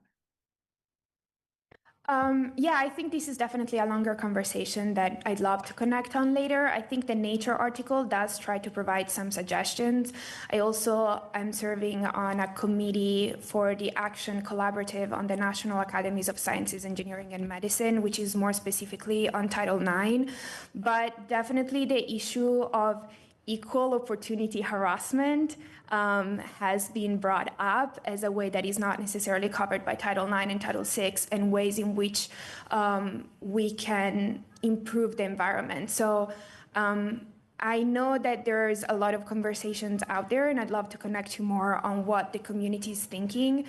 Yeah, I think this is definitely a longer conversation that I'd love to connect on later. I think the Nature article does try to provide some suggestions. I also am serving on a committee for the Action Collaborative on the National Academies of Sciences, Engineering, and Medicine, which is more specifically on Title IX. But definitely the issue of equal opportunity harassment has been brought up as a way that is not necessarily covered by Title IX and Title VI, and ways in which we can improve the environment. So I know that there's a lot of conversations out there, and I'd love to connect you more on what the community is thinking,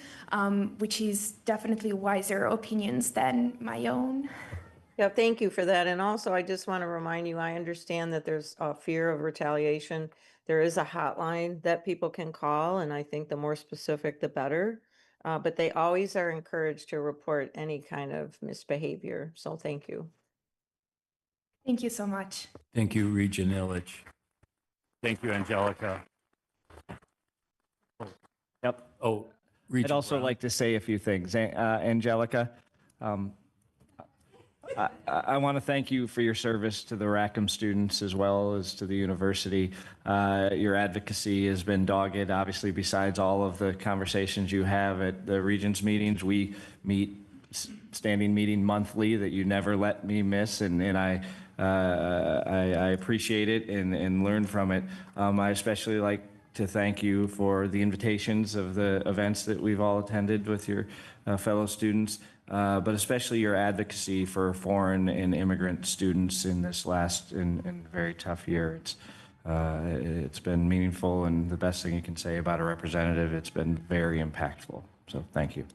which is definitely wiser opinions than my own. Yeah, thank you for that. And also, I just want to remind you, I understand that there's a fear of retaliation. There is a hotline that people can call, and I think the more specific, the better. But they always are encouraged to report any kind of misbehavior. So thank you. Thank you so much. Thank you, Regent Illich. Thank you, Angelica. Yep. Oh, I'd Regent also Brown. like to say a few things. Angelica, I want to thank you for your service to the Rackham students as well as to the university. Your advocacy has been dogged, obviously, besides all of the conversations you have at the Regents meetings. We meet standing meeting monthly that you never let me miss, and I appreciate it and learn from it. I especially like to thank you for the invitations of the events that we've all attended with your fellow students. But especially your advocacy for foreign and immigrant students in this last and very tough year. It's been meaningful, and the best thing you can say about a representative, it's been very impactful. So thank you.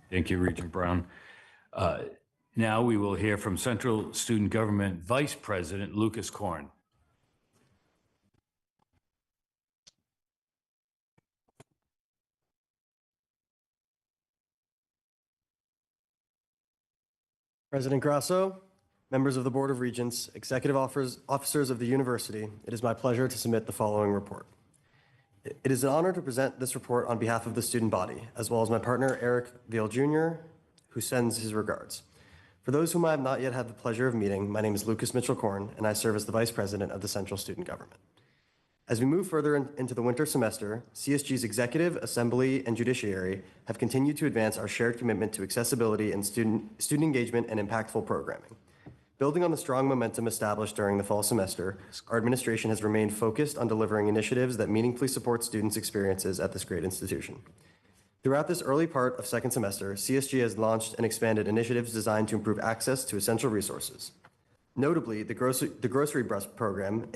Thank you, Regent Brown. Now we will hear from Central Student Government Vice President Lucas Korn. President Grasso, members of the Board of Regents, executive officers of the university, it is my pleasure to submit the following report. It is an honor to present this report on behalf of the student body, as well as my partner, Eric Veal Jr., who sends his regards. For those whom I have not yet had the pleasure of meeting, my name is Lucas Mitchell Korn, and I serve as the Vice President of the Central Student Government. As we move further into the winter semester, CSG's executive, assembly, and judiciary have continued to advance our shared commitment to accessibility and student engagement and impactful programming. Building on the strong momentum established during the fall semester, our administration has remained focused on delivering initiatives that meaningfully support students' experiences at this great institution. Throughout this early part of second semester, CSG has launched and expanded initiatives designed to improve access to essential resources. Notably, the grocery bus program,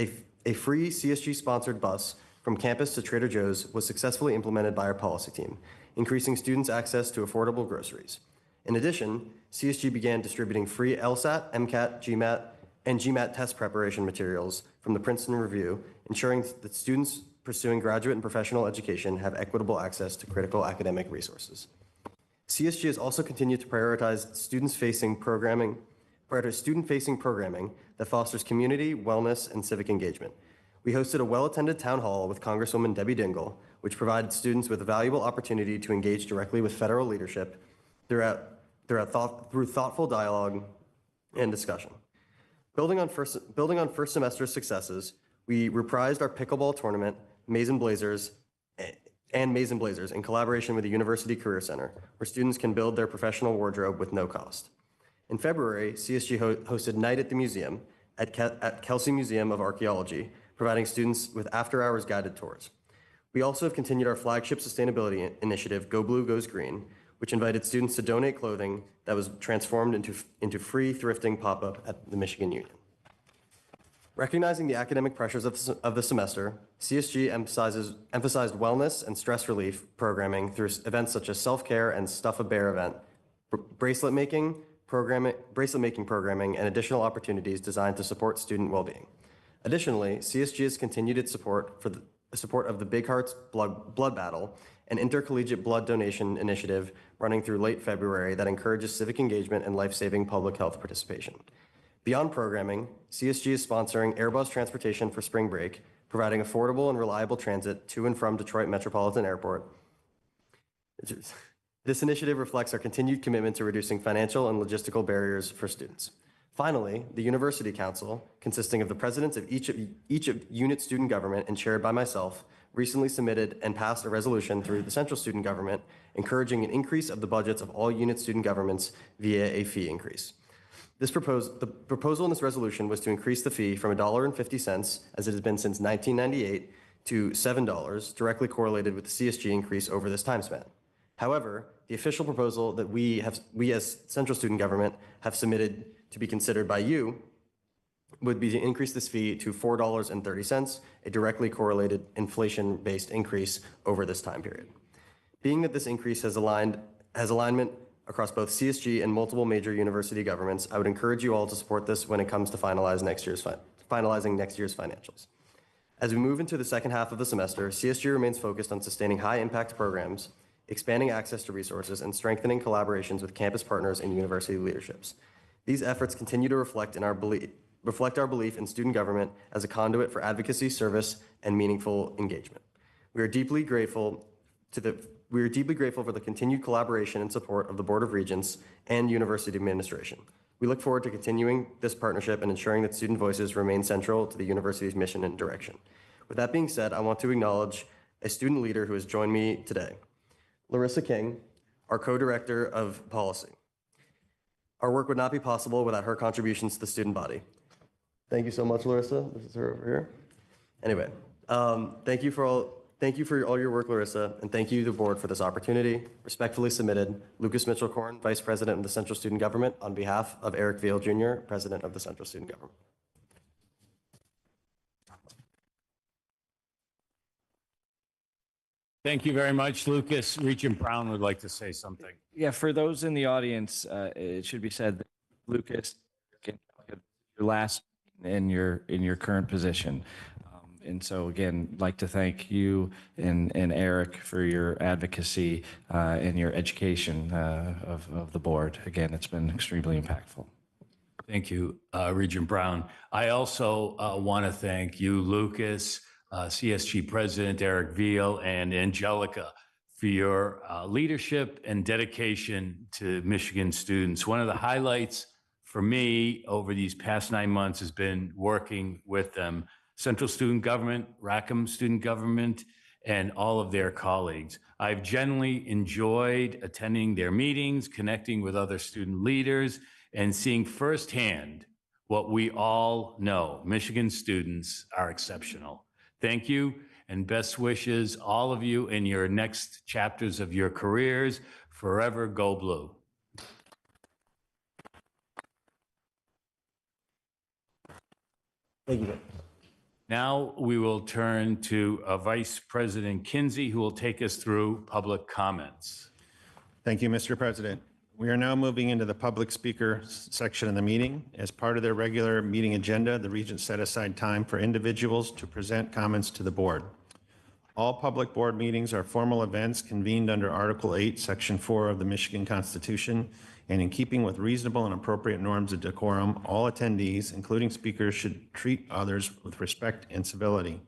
a free CSG-sponsored bus from campus to Trader Joe's, was successfully implemented by our policy team, increasing students' access to affordable groceries. In addition, CSG began distributing free LSAT, MCAT, GMAT, and GMAT test preparation materials from the Princeton Review, ensuring that students pursuing graduate and professional education have equitable access to critical academic resources. CSG has also continued to prioritize student-facing programming that fosters community, wellness, and civic engagement. We hosted a well-attended town hall with Congresswoman Debbie Dingell, which provided students with a valuable opportunity to engage directly with federal leadership through thoughtful dialogue and discussion. Building on first semester successes, we reprised our pickleball tournament, Maize and Blazers, and Maze and Blazers in collaboration with the University Career Center, where students can build their professional wardrobe with no cost. In February, CSG hosted Night at the Museum at Kelsey Museum of Archaeology, providing students with after-hours guided tours. We also have continued our flagship sustainability initiative, Go Blue Goes Green, which invited students to donate clothing that was transformed into free thrifting pop-up at the Michigan Union. Recognizing the academic pressures of the semester, CSG emphasized wellness and stress relief programming through events such as self-care and Stuff a Bear event, bracelet making programming, and additional opportunities designed to support student well-being. Additionally, CSG has continued its support of the Big Hearts Blood Battle, an intercollegiate blood donation initiative running through late February that encourages civic engagement and life-saving public health participation. Beyond programming, CSG is sponsoring Airbus transportation for spring break, providing affordable and reliable transit to and from Detroit Metropolitan Airport. This initiative reflects our continued commitment to reducing financial and logistical barriers for students. Finally, the University Council, consisting of the presidents of each unit student government and chaired by myself, recently submitted and passed a resolution through the central student government encouraging an increase of the budgets of all unit student governments via a fee increase. The proposal in this resolution was to increase the fee from $1.50, as it has been since 1998, to $7, directly correlated with the CSG increase over this time span. However, the official proposal that we as central student government have submitted to be considered by you would be to increase this fee to $4.30, a directly correlated inflation-based increase over this time period. Being that this increase has alignment across both CSG and multiple major university governments, I would encourage you all to support this when it comes to finalizing next year's financials. As we move into the second half of the semester, CSG remains focused on sustaining high-impact programs, expanding access to resources, and strengthening collaborations with campus partners and university leaderships. These efforts continue to reflect our belief in student government as a conduit for advocacy, service, and meaningful engagement. We are deeply grateful for the continued collaboration and support of the Board of Regents and University Administration. We look forward to continuing this partnership and ensuring that student voices remain central to the university's mission and direction. With that being said, I want to acknowledge a student leader who has joined me today, Larissa King, our co-director of policy. Our work would not be possible without her contributions to the student body. Thank you so much, Larissa. This is her over here. Anyway, thank you for all your work, Larissa, and thank you to the board for this opportunity. Respectfully submitted, Lucas Mitchell-Korn, Vice President of the Central Student Government, on behalf of Eric Veal Jr., President of the Central Student Government. Thank you very much, Lucas. Regent Brown would like to say something. Yeah, for those in the audience, it should be said that Lucas, your last in your current position. And so again, I'd like to thank you and Eric for your advocacy and your education of the board. Again, it's been extremely impactful. Thank you, Regent Brown. I also want to thank you, Lucas, CSG President Eric Veal, and Angelica for your leadership and dedication to Michigan students. One of the highlights for me over these past 9 months has been working with them, Central Student Government, Rackham Student Government, and all of their colleagues. I've generally enjoyed attending their meetings, connecting with other student leaders, and seeing firsthand what we all know. Michigan students are exceptional. Thank you, and best wishes, all of you, in your next chapters of your careers. Forever go blue. Thank you. Now we will turn to Vice President Kinsey, who will take us through public comments. Thank you, Mr. President. We are now moving into the public speaker section of the meeting. As part of their regular meeting agenda, the Regents set aside time for individuals to present comments to the board. All public board meetings are formal events convened under Article 8, Section 4 of the Michigan Constitution, and in keeping with reasonable and appropriate norms of decorum, all attendees, including speakers, should treat others with respect and civility.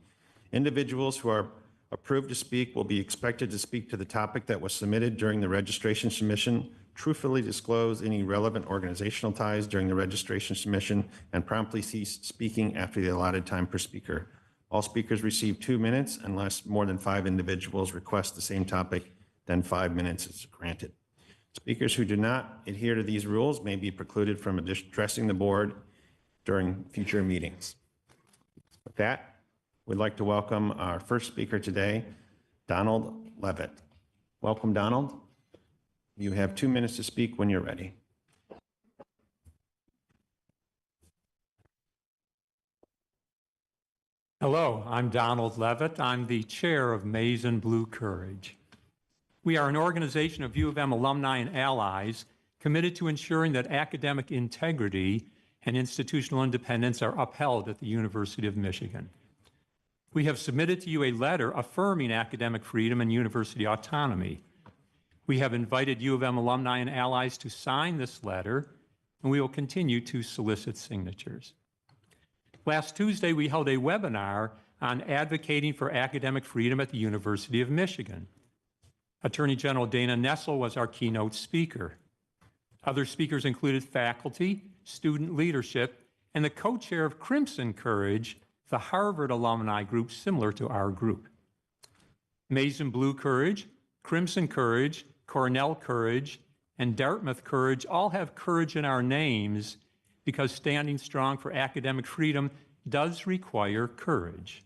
Individuals who are approved to speak will be expected to speak to the topic that was submitted during the registration submission, truthfully disclose any relevant organizational ties during the registration submission, and promptly cease speaking after the allotted time per speaker. All speakers receive 2 minutes unless more than 5 individuals request the same topic, then 5 minutes is granted. Speakers who do not adhere to these rules may be precluded from addressing the board during future meetings. With that, we'd like to welcome our first speaker today, Donald Levitt. Welcome, Donald. You have 2 minutes to speak when you're ready. Hello, I'm Donald Levitt. I'm the chair of Maize and Blue Courage. We are an organization of U of M alumni and allies committed to ensuring that academic integrity and institutional independence are upheld at the University of Michigan. We have submitted to you a letter affirming academic freedom and university autonomy. We have invited U of M alumni and allies to sign this letter, and we will continue to solicit signatures. Last Tuesday, we held a webinar on advocating for academic freedom at the University of Michigan. Attorney General Dana Nessel was our keynote speaker. Other speakers included faculty, student leadership, and the co-chair of Crimson Courage, the Harvard alumni group similar to our group. Maize and Blue Courage, Crimson Courage, Cornell Courage, and Dartmouth Courage all have courage in our names because standing strong for academic freedom does require courage.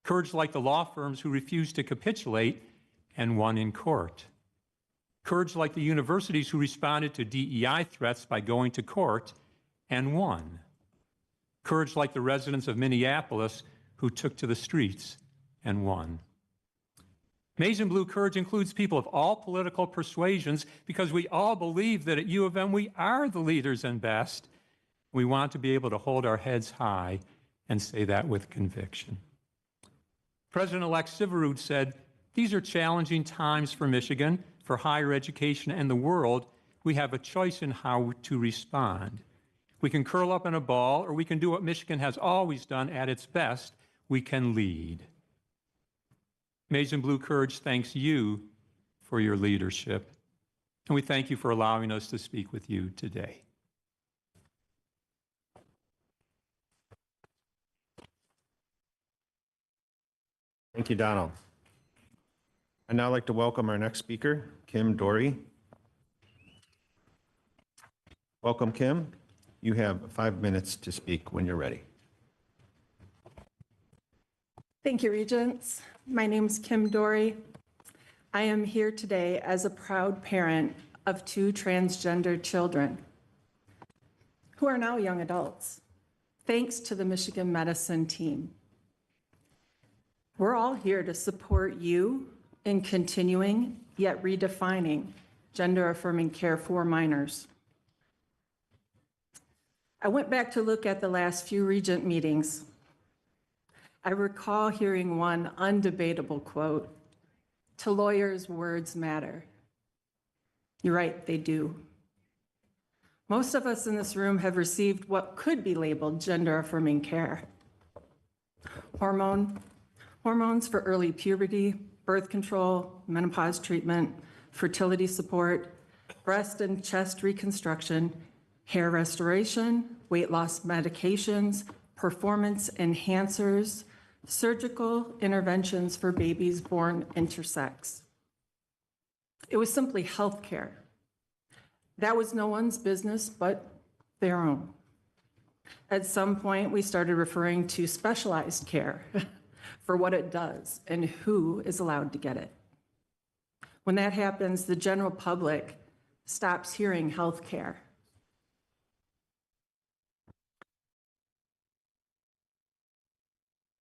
Courage like the law firms who refused to capitulate and won in court. Courage like the universities who responded to DEI threats by going to court and won. Courage like the residents of Minneapolis who took to the streets and won. Maize and Blue Courage includes people of all political persuasions because we all believe that at U of M we are the leaders and best. We want to be able to hold our heads high and say that with conviction. President-elect Syverud said, "These are challenging times for Michigan, for higher education and the world. We have a choice in how to respond. We can curl up in a ball, or we can do what Michigan has always done at its best. We can lead." Maize and Blue Courage thanks you for your leadership, and we thank you for allowing us to speak with you today. Thank you, Donald. I'd now like to welcome our next speaker, Kim Dory. Welcome, Kim. You have 5 minutes to speak when you're ready. Thank you, Regents. My name's Kim Dory. I am here today as a proud parent of 2 transgender children who are now young adults, thanks to the Michigan Medicine team. We're all here to support you in continuing, yet redefining, gender-affirming care for minors. I went back to look at the last few Regent meetings. I recall hearing one undebatable quote, "To lawyers, words matter." You're right, they do. Most of us in this room have received what could be labeled gender-affirming care. Hormones for early puberty, birth control, menopause treatment, fertility support, breast and chest reconstruction, hair restoration, weight loss medications, performance enhancers, surgical interventions for babies born intersex. It was simply health care. That was no one's business but their own. At some point, we started referring to specialized care for what it does and who is allowed to get it. When that happens, the general public stops hearing health care.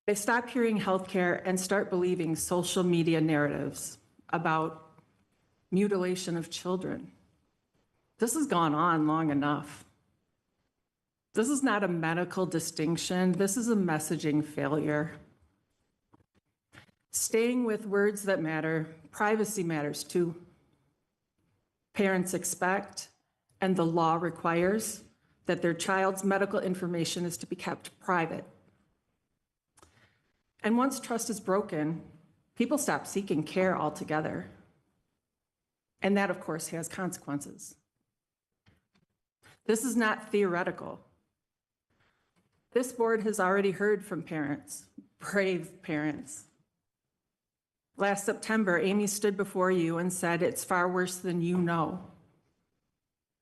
They stop hearing health care and start believing social media narratives about mutilation of children. This has gone on long enough. This is not a medical distinction. This is a messaging failure. Staying with words that matter, privacy matters too. Parents expect, and the law requires, that their child's medical information is to be kept private. And once trust is broken, people stop seeking care altogether. And that, of course, has consequences. This is not theoretical. This board has already heard from parents brave parents. Last September, Amy stood before you and said, "It's far worse than you know."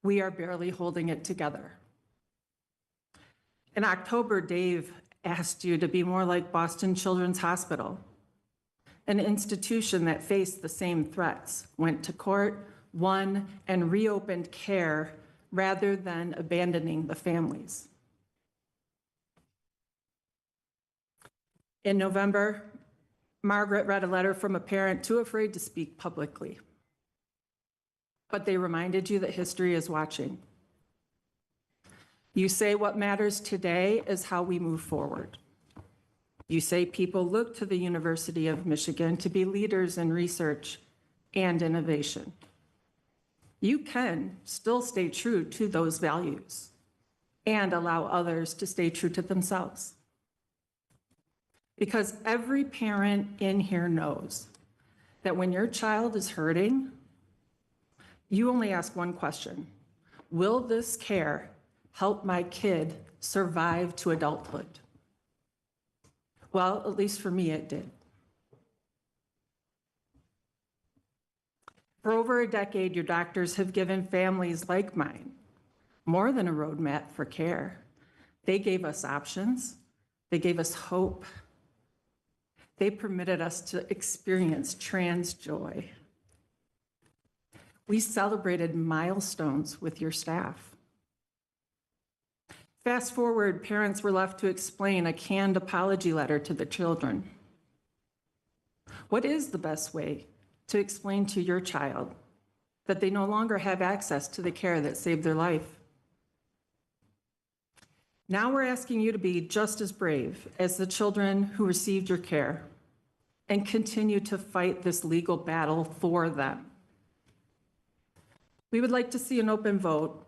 We are barely holding it together. In October, Dave asked you to be more like Boston Children's Hospital, an institution that faced the same threats, went to court, won, and reopened care rather than abandoning the families. In November, Margaret read a letter from a parent too afraid to speak publicly. But they reminded you that history is watching. You say what matters today is how we move forward. You say people look to the University of Michigan to be leaders in research and innovation. You can still stay true to those values and allow others to stay true to themselves. Because every parent in here knows that when your child is hurting, you only ask one question: will this care help my kid survive to adulthood? Well, at least for me, it did. For over a decade, your doctors have given families like mine more than a roadmap for care. They gave us options. They gave us hope. They permitted us to experience trans joy. We celebrated milestones with your staff. Fast forward, parents were left to explain a canned apology letter to the children. What is the best way to explain to your child that they no longer have access to the care that saved their life? Now we're asking you to be just as brave as the children who received your care and continue to fight this legal battle for them. We would like to see an open vote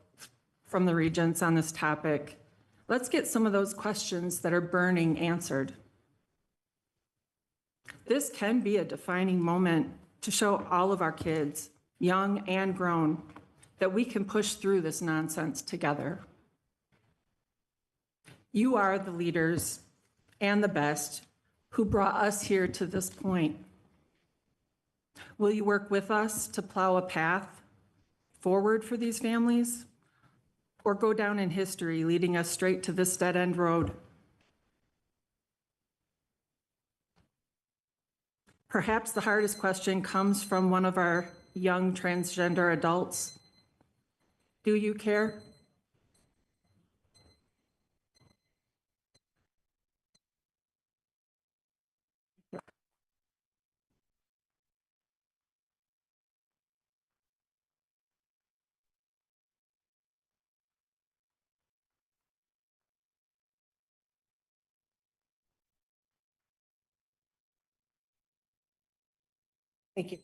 from the Regents on this topic. Let's get some of those questions that are burning answered. This can be a defining moment to show all of our kids, young and grown, that we can push through this nonsense together. You are the leaders and the best who brought us here to this point. Will you work with us to plow a path forward for these families, or go down in history leading us straight to this dead-end road? Perhaps the hardest question comes from one of our young transgender adults. Do you care? Thank you.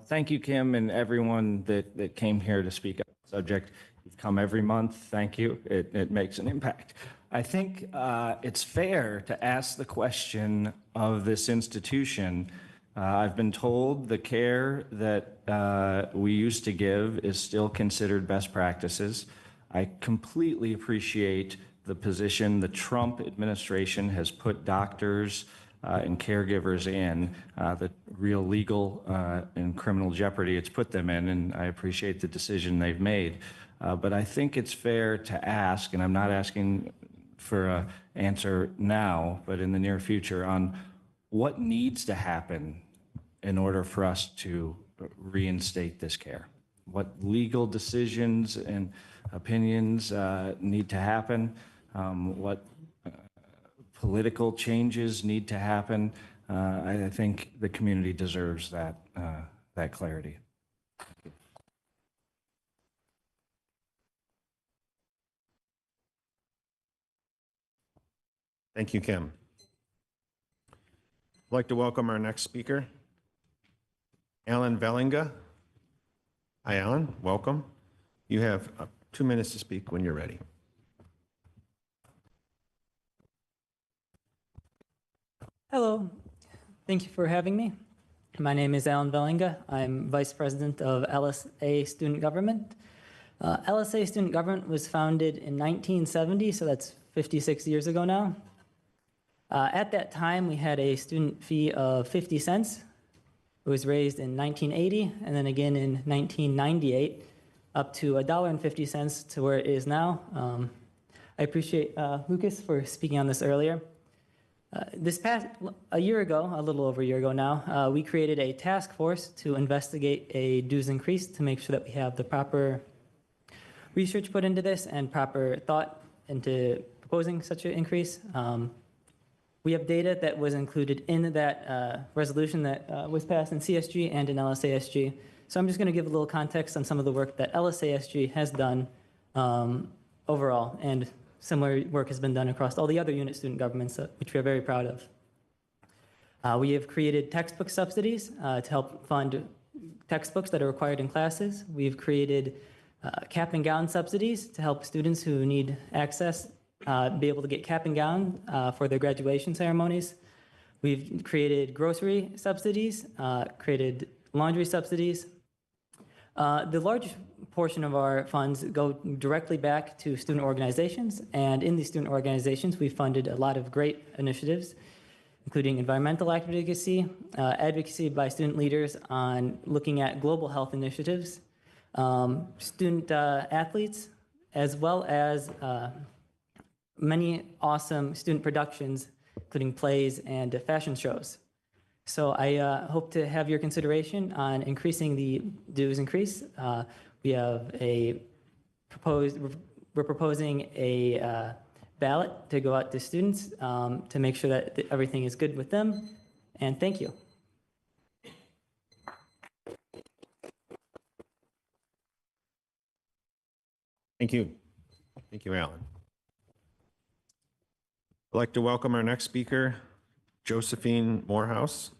Thank you, Kim, and everyone that came here to speak on the subject. You've come every month. Thank you. It makes an impact. I think it's fair to ask the question of this institution. I've been told the care that we used to give is still considered best practices. I completely appreciate the position the Trump administration has put doctors and caregivers in, the real legal and criminal jeopardy it's put them in, and I appreciate the decision they've made. But I think it's fair to ask, and I'm not asking for an answer now, but in the near future, on what needs to happen in order for us to reinstate this care. What legal decisions and opinions need to happen, what political changes need to happen. I think the community deserves that clarity. Thank you, Kim. I'd like to welcome our next speaker, Alan Vellinga. Hi, Alan. Welcome. You have 2 minutes to speak when you're ready. Hello. Thank you for having me. My name is Alan Vellinga. I'm Vice President of LSA Student Government. LSA Student Government was founded in 1970, so that's 56 years ago now. At that time, we had a student fee of 50 cents. It was raised in 1980 and then again in 1998 up to $1.50 to where it is now. I appreciate Lucas for speaking on this earlier. A year ago, a little over a year ago now, we created a task force to investigate a dues increase to make sure that we have the proper research put into this and proper thought into proposing such an increase. We have data that was included in that resolution that was passed in CSG and in LSASG. So I'm just going to give a little context on some of the work that LSASG has done overall, and similar work has been done across all the other unit student governments, which we are very proud of. We have created textbook subsidies to help fund textbooks that are required in classes. We've created cap and gown subsidies to help students who need access be able to get cap and gown for their graduation ceremonies. We've created grocery subsidies, created laundry subsidies. The large portion of our funds go directly back to student organizations, and in these student organizations, we funded a lot of great initiatives, including environmental advocacy, advocacy by student leaders on looking at global health initiatives, student athletes, as well as many awesome student productions, including plays and fashion shows. So I hope to have your consideration on increasing the dues increase. We're proposing a ballot to go out to students to make sure that everything is good with them. And thank you. Thank you. Thank you, Alan. I'd like to welcome our next speaker, Josephine Morehouse.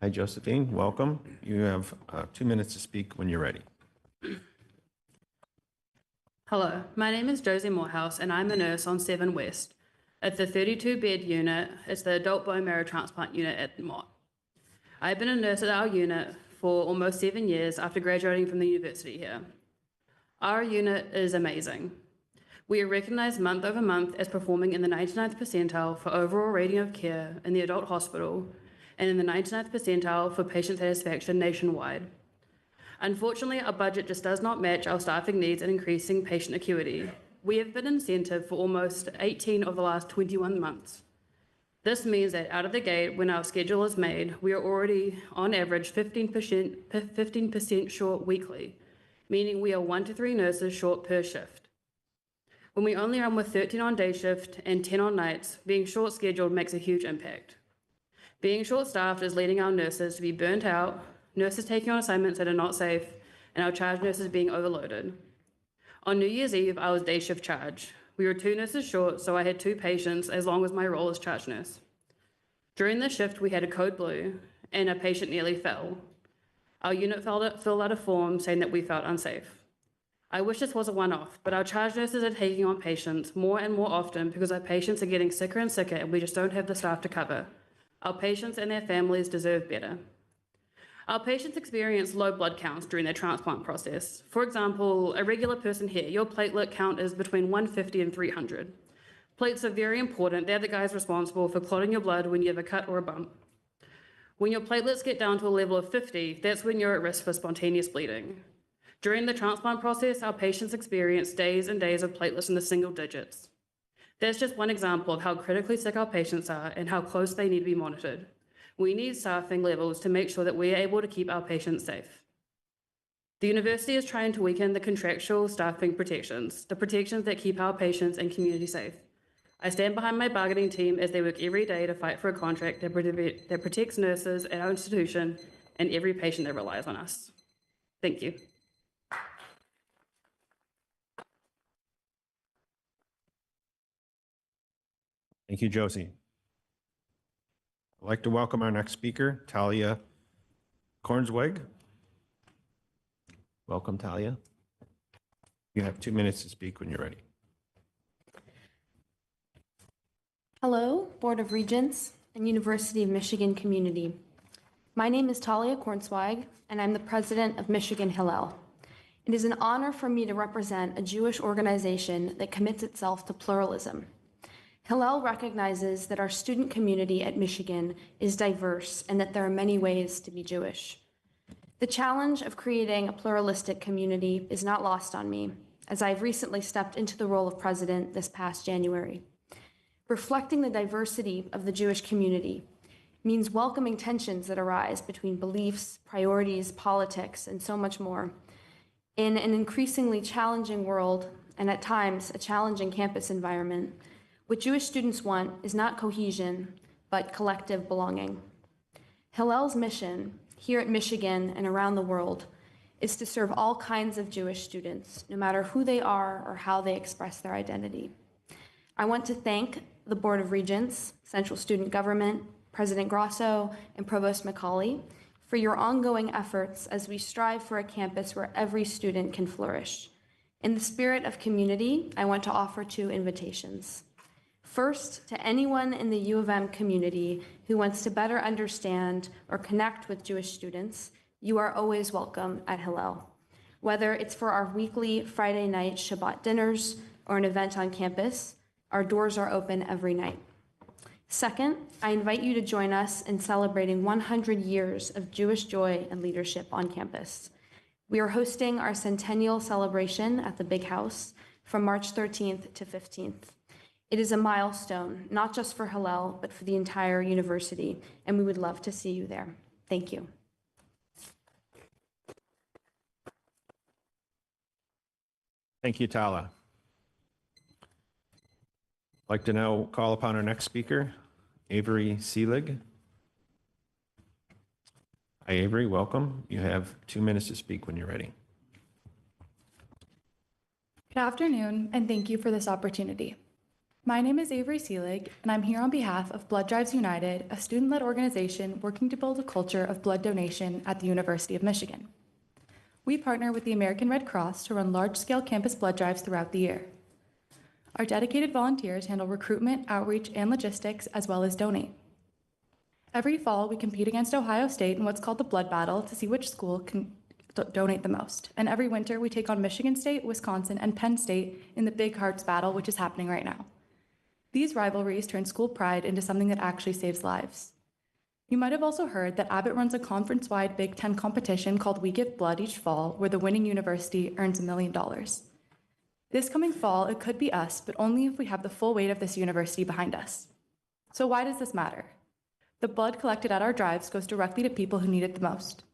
Hi, Josephine. Welcome. You have 2 minutes to speak when you're ready. Hello, my name is Josie Morehouse, and I'm a nurse on 7 West. It's the 32-bed unit. It's the adult bone marrow transplant unit at Mott. I've been a nurse at our unit for almost 7 years after graduating from the university here. Our unit is amazing. We are recognized month over month as performing in the 99th percentile for overall rating of care in the adult hospital and in the 99th percentile for patient satisfaction nationwide. Unfortunately, our budget just does not match our staffing needs and increasing patient acuity. We have been incentive for almost 18 of the last 21 months. This means that out of the gate, when our schedule is made, we are already on average 15% short weekly, meaning we are 1 to 3 nurses short per shift. When we only run with 13 on day shift and 10 on nights, being short scheduled makes a huge impact. Being short staffed is leading our nurses to be burnt out, nurses taking on assignments that are not safe, and our charge nurses being overloaded. On New Year's Eve, I was day shift charge. We were 2 nurses short, so I had 2 patients as long as my role as charge nurse. During the shift, we had a code blue, and a patient nearly fell. Our unit filled out a form saying that we felt unsafe. I wish this was a one-off, but our charge nurses are taking on patients more and more often because our patients are getting sicker and sicker, and we just don't have the staff to cover. Our patients and their families deserve better. Our patients experience low blood counts during their transplant process. For example, a regular person here, your platelet count is between 150 and 300. Plates are very important. They're the guys responsible for clotting your blood when you have a cut or a bump. When your platelets get down to a level of 50, that's when you're at risk for spontaneous bleeding. During the transplant process, our patients experience days and days of platelets in the single digits. That's just one example of how critically sick our patients are and how close they need to be monitored. We need staffing levels to make sure that we are able to keep our patients safe. The university is trying to weaken the contractual staffing protections, the protections that keep our patients and community safe. I stand behind my bargaining team as they work every day to fight for a contract that protects nurses at our institution and every patient that relies on us. Thank you. Thank you, Josie. I'd like to welcome our next speaker, Talia Kornsweg. Welcome, Talia. You have 2 minutes to speak when you're ready. Hello, Board of Regents and University of Michigan community. My name is Talia Kornsweg, and I'm the president of Michigan Hillel. It is an honor for me to represent a Jewish organization that commits itself to pluralism. Hillel recognizes that our student community at Michigan is diverse and that there are many ways to be Jewish. The challenge of creating a pluralistic community is not lost on me, as I've recently stepped into the role of president this past January. Reflecting the diversity of the Jewish community means welcoming tensions that arise between beliefs, priorities, politics, and so much more. In an increasingly challenging world, and at times a challenging campus environment, what Jewish students want is not cohesion, but collective belonging. Hillel's mission here at Michigan and around the world is to serve all kinds of Jewish students, no matter who they are or how they express their identity. I want to thank the Board of Regents, Central Student Government, President Grasso, and Provost Macaulay for your ongoing efforts as we strive for a campus where every student can flourish. In the spirit of community, I want to offer 2 invitations. First, to anyone in the U of M community who wants to better understand or connect with Jewish students, you are always welcome at Hillel. Whether it's for our weekly Friday night Shabbat dinners or an event on campus, our doors are open every night. Second, I invite you to join us in celebrating 100 years of Jewish joy and leadership on campus. We are hosting our centennial celebration at the Big House from March 13th to 15th. It is a milestone, not just for Hillel, but for the entire university, and we would love to see you there. Thank you. Thank you, Tala. I'd like to now call upon our next speaker, Avery Seelig. Hi, Avery, welcome. You have 2 minutes to speak when you're ready. Good afternoon, and thank you for this opportunity. My name is Avery Seelig, and I'm here on behalf of Blood Drives United, a student-led organization working to build a culture of blood donation at the University of Michigan. We partner with the American Red Cross to run large-scale campus blood drives throughout the year. Our dedicated volunteers handle recruitment, outreach, and logistics, as well as donate. Every fall, we compete against Ohio State in what's called the Blood Battle to see which school can donate the most. And every winter, we take on Michigan State, Wisconsin, and Penn State in the Big Hearts Battle, which is happening right now. These rivalries turn school pride into something that actually saves lives. You might have also heard that Abbott runs a conference-wide Big Ten competition called We Give Blood each fall, where the winning university earns $1 million. This coming fall, it could be us, but only if we have the full weight of this university behind us. So why does this matter? The blood collected at our drives goes directly to people who need it the most.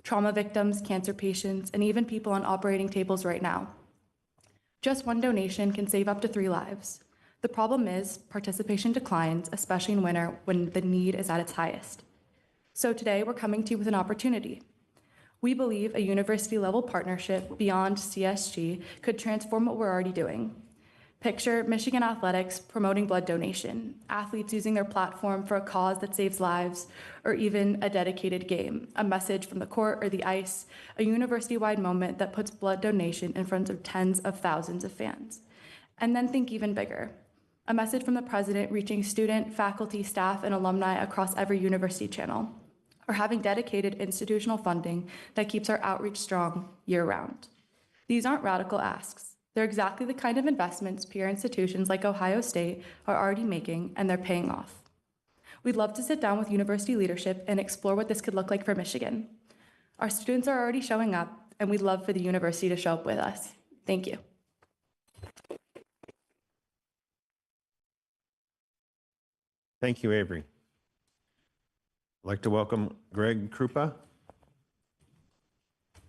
Trauma victims, cancer patients, and even people on operating tables right now. Just one donation can save up to 3 lives. The problem is participation declines, especially in winter when the need is at its highest. So today we're coming to you with an opportunity. We believe a university-level partnership beyond CSG could transform what we're already doing. Picture Michigan athletics promoting blood donation, athletes using their platform for a cause that saves lives, or even a dedicated game, a message from the court or the ice, a university-wide moment that puts blood donation in front of tens of thousands of fans. And then think even bigger. A message from the president reaching student, faculty, staff, and alumni across every university channel, or having dedicated institutional funding that keeps our outreach strong year-round. These aren't radical asks. They're exactly the kind of investments peer institutions like Ohio State are already making, and they're paying off. We'd love to sit down with university leadership and explore what this could look like for Michigan. Our students are already showing up, and we'd love for the university to show up with us. Thank you. Thank you, Avery. I'd like to welcome Greg Krupa.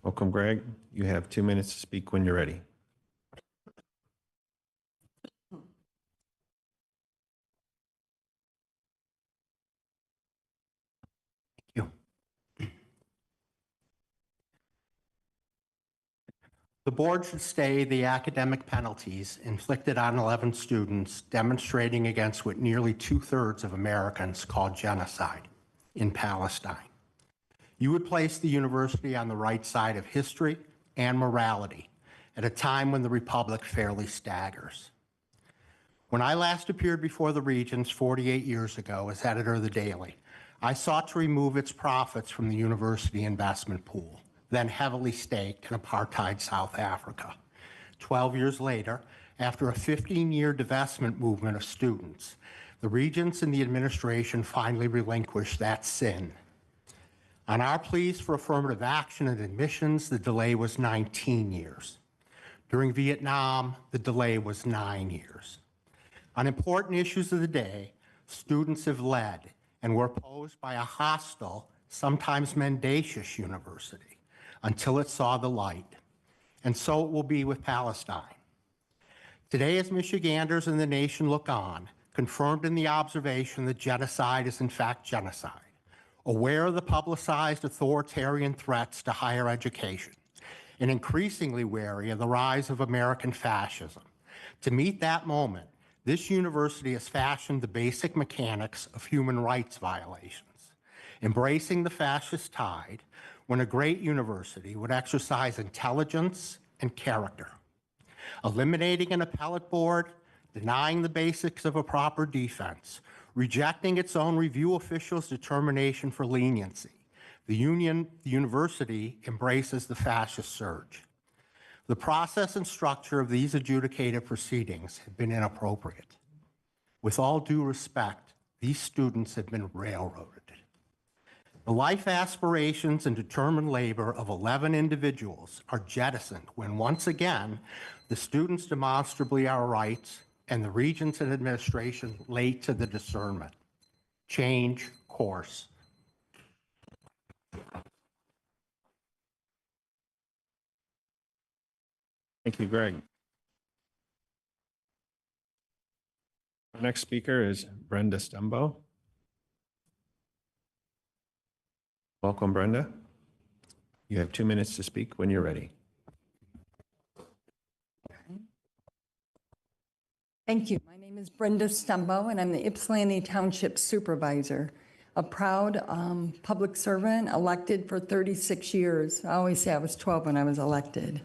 Welcome, Greg. You have 2 minutes to speak when you're ready. The board should stay the academic penalties inflicted on 11 students demonstrating against what nearly 2/3 of Americans call genocide in Palestine. You would place the university on the right side of history and morality at a time when the Republic fairly staggers. When I last appeared before the Regents 48 years ago as editor of the Daily, I sought to remove its profits from the university investment pool, then heavily staked in apartheid South Africa. 12 years later, after a 15-year divestment movement of students, the Regents and the administration finally relinquished that sin. On our pleas for affirmative action and admissions, the delay was 19 years. During Vietnam, the delay was 9 years. On important issues of the day, students have led and were opposed by a hostile, sometimes mendacious university until it saw the light. And so it will be with Palestine. Today, as Michiganders and the nation look on, confirmed in the observation that genocide is in fact genocide, aware of the publicized authoritarian threats to higher education, and increasingly wary of the rise of American fascism. To meet that moment, this university has fashioned the basic mechanics of human rights violations, embracing the fascist tide when a great university would exercise intelligence and character, eliminating an appellate board, denying the basics of a proper defense, rejecting its own review officials' determination for leniency. The university embraces the fascist surge. The process and structure of these adjudicative proceedings have been inappropriate. With all due respect, these students have been railroaded. The life aspirations and determined labor of 11 individuals are jettisoned when once again, the students demonstrably are rights and the Regents and administration late to the discernment. Change course. Thank you, Greg. Our next speaker is Brenda Stumbo. Welcome, Brenda. You have 2 minutes to speak when you're ready. Thank you. My name is Brenda Stumbo, and I'm the Ypsilanti Township Supervisor, a proud public servant elected for 36 years. I always say I was 12 when I was elected.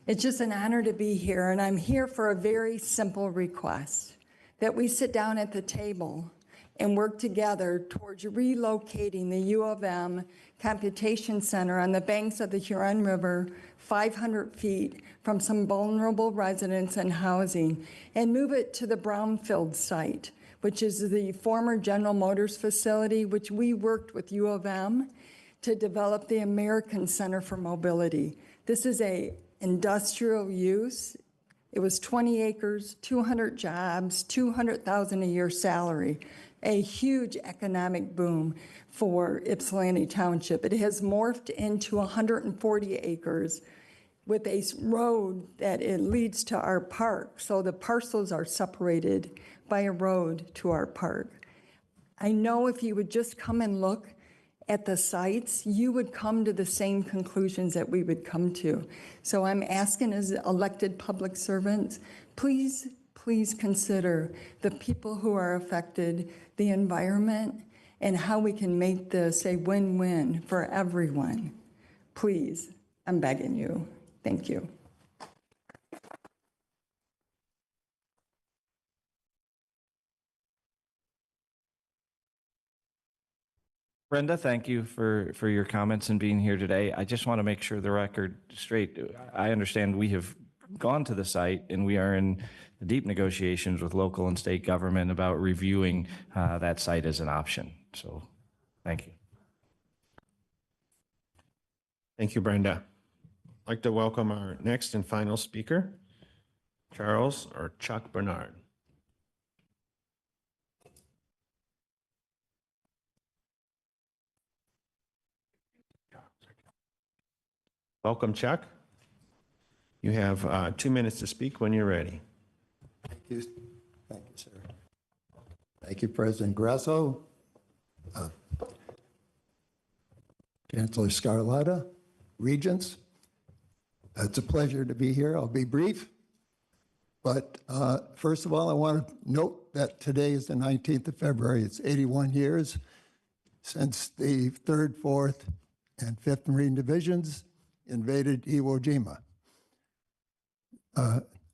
It's just an honor to be here, and I'm here for a very simple request, that we sit down at the table and work together towards relocating the U of M Computation Center on the banks of the Huron River 500 feet from some vulnerable residents and housing and move it to the Brownfield site, which is the former General Motors facility, which we worked with U of M to develop the American Center for Mobility. This is a industrial use. It was 20 acres, 200 jobs, $200,000 a year salary, a huge economic boom for Ypsilanti Township. It has morphed into 140 acres with a road that it leads to our park. So the parcels are separated by a road to our park. I know if you would just come and look at the sites, you would come to the same conclusions that we would come to. So I'm asking as elected public servants, please consider the people who are affected, the environment, and how we can make this a win-win for everyone. Please, I'm begging you. Thank you. Brenda, thank you for your comments and being here today. I just want to make sure the record straight. I understand we have gone to the site and we are in deep negotiations with local and state government about reviewing that site as an option. So thank you. Thank you, Brenda. I'd like to welcome our next and final speaker, Charles or Chuck Bernard. Welcome, Chuck. You have 2 minutes to speak when you're ready. Thank you, sir. Thank you, President Grasso, Chancellor Scarlatta, Regents. It's a pleasure to be here. I'll be brief. But first of all, I want to note that today is the 19th of February. It's 81 years since the 3rd, 4th, and 5th Marine Divisions invaded Iwo Jima.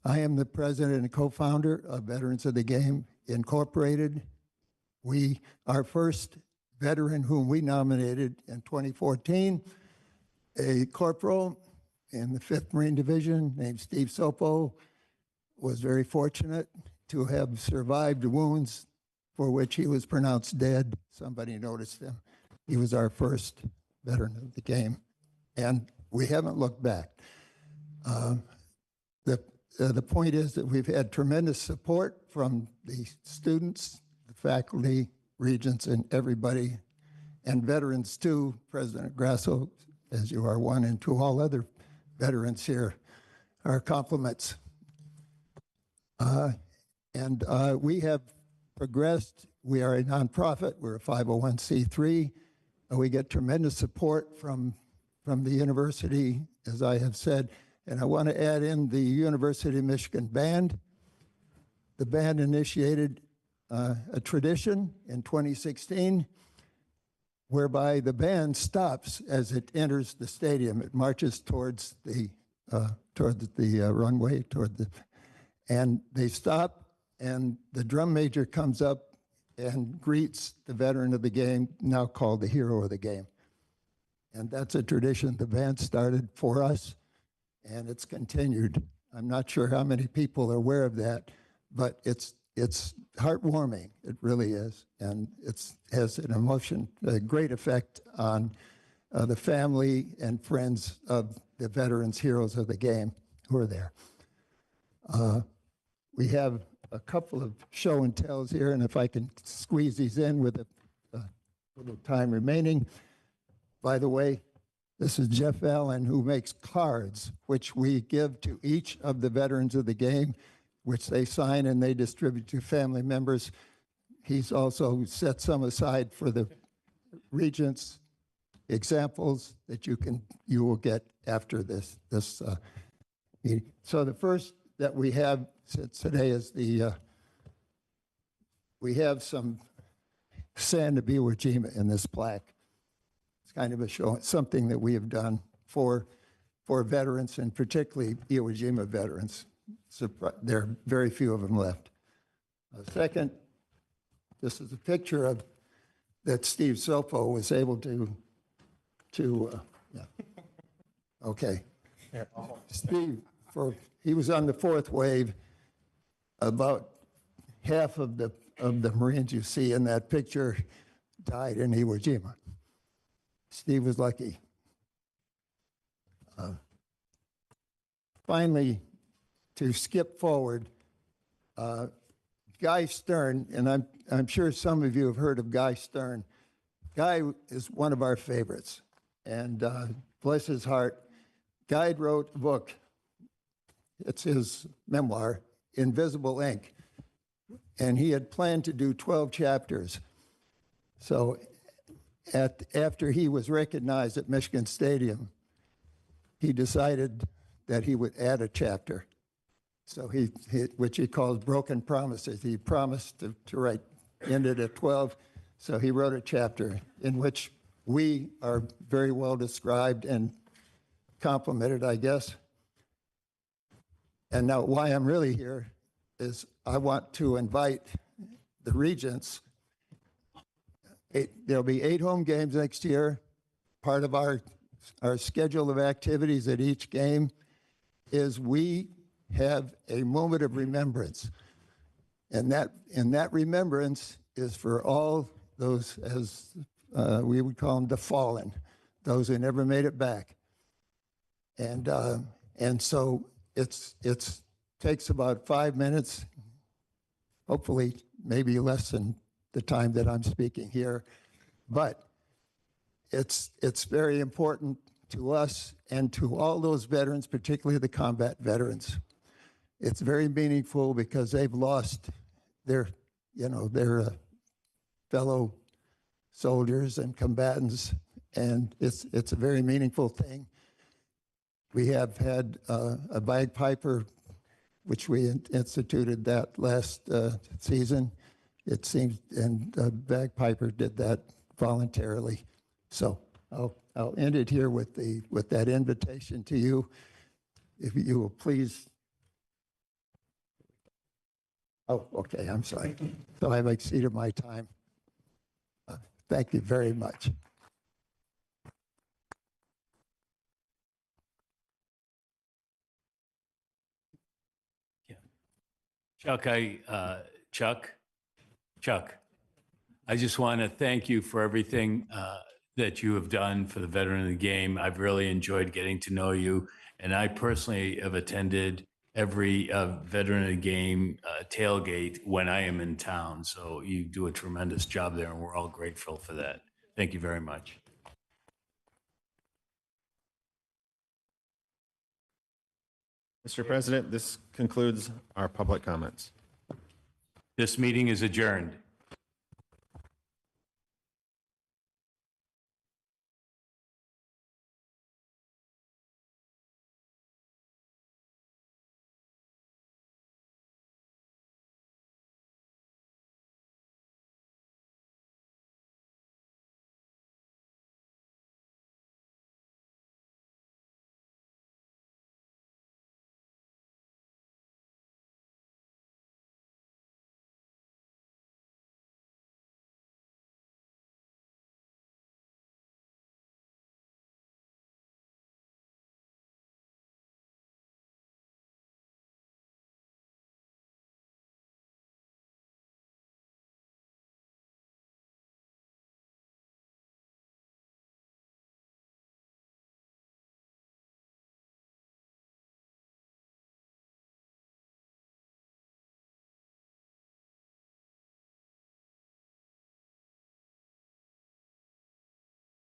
I am the president and co-founder of Veterans of the Game Incorporated. Our first veteran whom we nominated in 2014, a corporal in the 5th Marine Division named Steve Sopo, was very fortunate to have survived wounds for which he was pronounced dead. Somebody noticed him. He was our first veteran of the game, and we haven't looked back. The point is that we've had tremendous support from the students, the faculty, regents, and everybody, and veterans too. President Grasso, as you are one, and to all other veterans here, our compliments. We have progressed. We are a nonprofit. We're a 501c3. We get tremendous support from the university, as I have said. And I want to add in the University of Michigan Band. The band initiated a tradition in 2016 whereby the band stops as it enters the stadium. It marches towards the runway, and they stop, and the drum major comes up and greets the veteran of the game, now called the hero of the game. And that's a tradition the band started for us, and it's continued. I'm not sure how many people are aware of that, but it's heartwarming. It really is, and it has a great effect on the family and friends of the veterans, heroes of the game who are there. We have a couple of show and tells here, and if I can squeeze these in with a little time remaining. By the way, this is Jeff Allen, who makes cards, which we give to each of the veterans of the game, which they sign and they distribute to family members. He's also set some aside for the regents examples that you will get after this meeting. So the first that we have today is we have some Sand of Iwo Jima in this plaque. It's kind of a show, something that we have done for veterans, and particularly Iwo Jima veterans. So there are very few of them left. Second, this is a picture that Steve Sopo was able to yeah. Okay. Steve, he was on the fourth wave. About half of the Marines you see in that picture died in Iwo Jima. Steve was lucky. Finally, to skip forward, Guy Stern, and I'm sure some of you have heard of Guy Stern. Guy is one of our favorites, and bless his heart, Guy wrote a book. It's his memoir, Invisible Ink, and he had planned to do 12 chapters. So after he was recognized at Michigan Stadium, he decided that he would add a chapter. So which he calls Broken Promises. He promised to end it at 12, so he wrote a chapter in which we are very well described and complimented, I guess. And now why I'm really here is I want to invite the regents. There'll be 8 home games next year. Part of our schedule of activities at each game is we have a moment of remembrance. And that remembrance is for all those, as we would call them, the fallen, those who never made it back. And so it takes about 5 minutes, hopefully maybe less than the time that I'm speaking here, but it's very important to us and to all those veterans, particularly the combat veterans. It's very meaningful because they've lost their fellow soldiers and combatants, and it's a very meaningful thing. We have had a bagpiper, which we instituted that last season. It seems, and the bagpiper did that voluntarily. So I'll end it here with that invitation to you. If you will please. Oh, okay, I'm sorry. So I've exceeded my time. Thank you very much. Chuck, Chuck, I just want to thank you for everything that you have done for the veteran of the game. I've really enjoyed getting to know you, and I personally have attended every veteran of the game tailgate when I am in town. So you do a tremendous job there, and we're all grateful for that. Thank you very much. Mr. President, this concludes our public comments. This meeting is adjourned.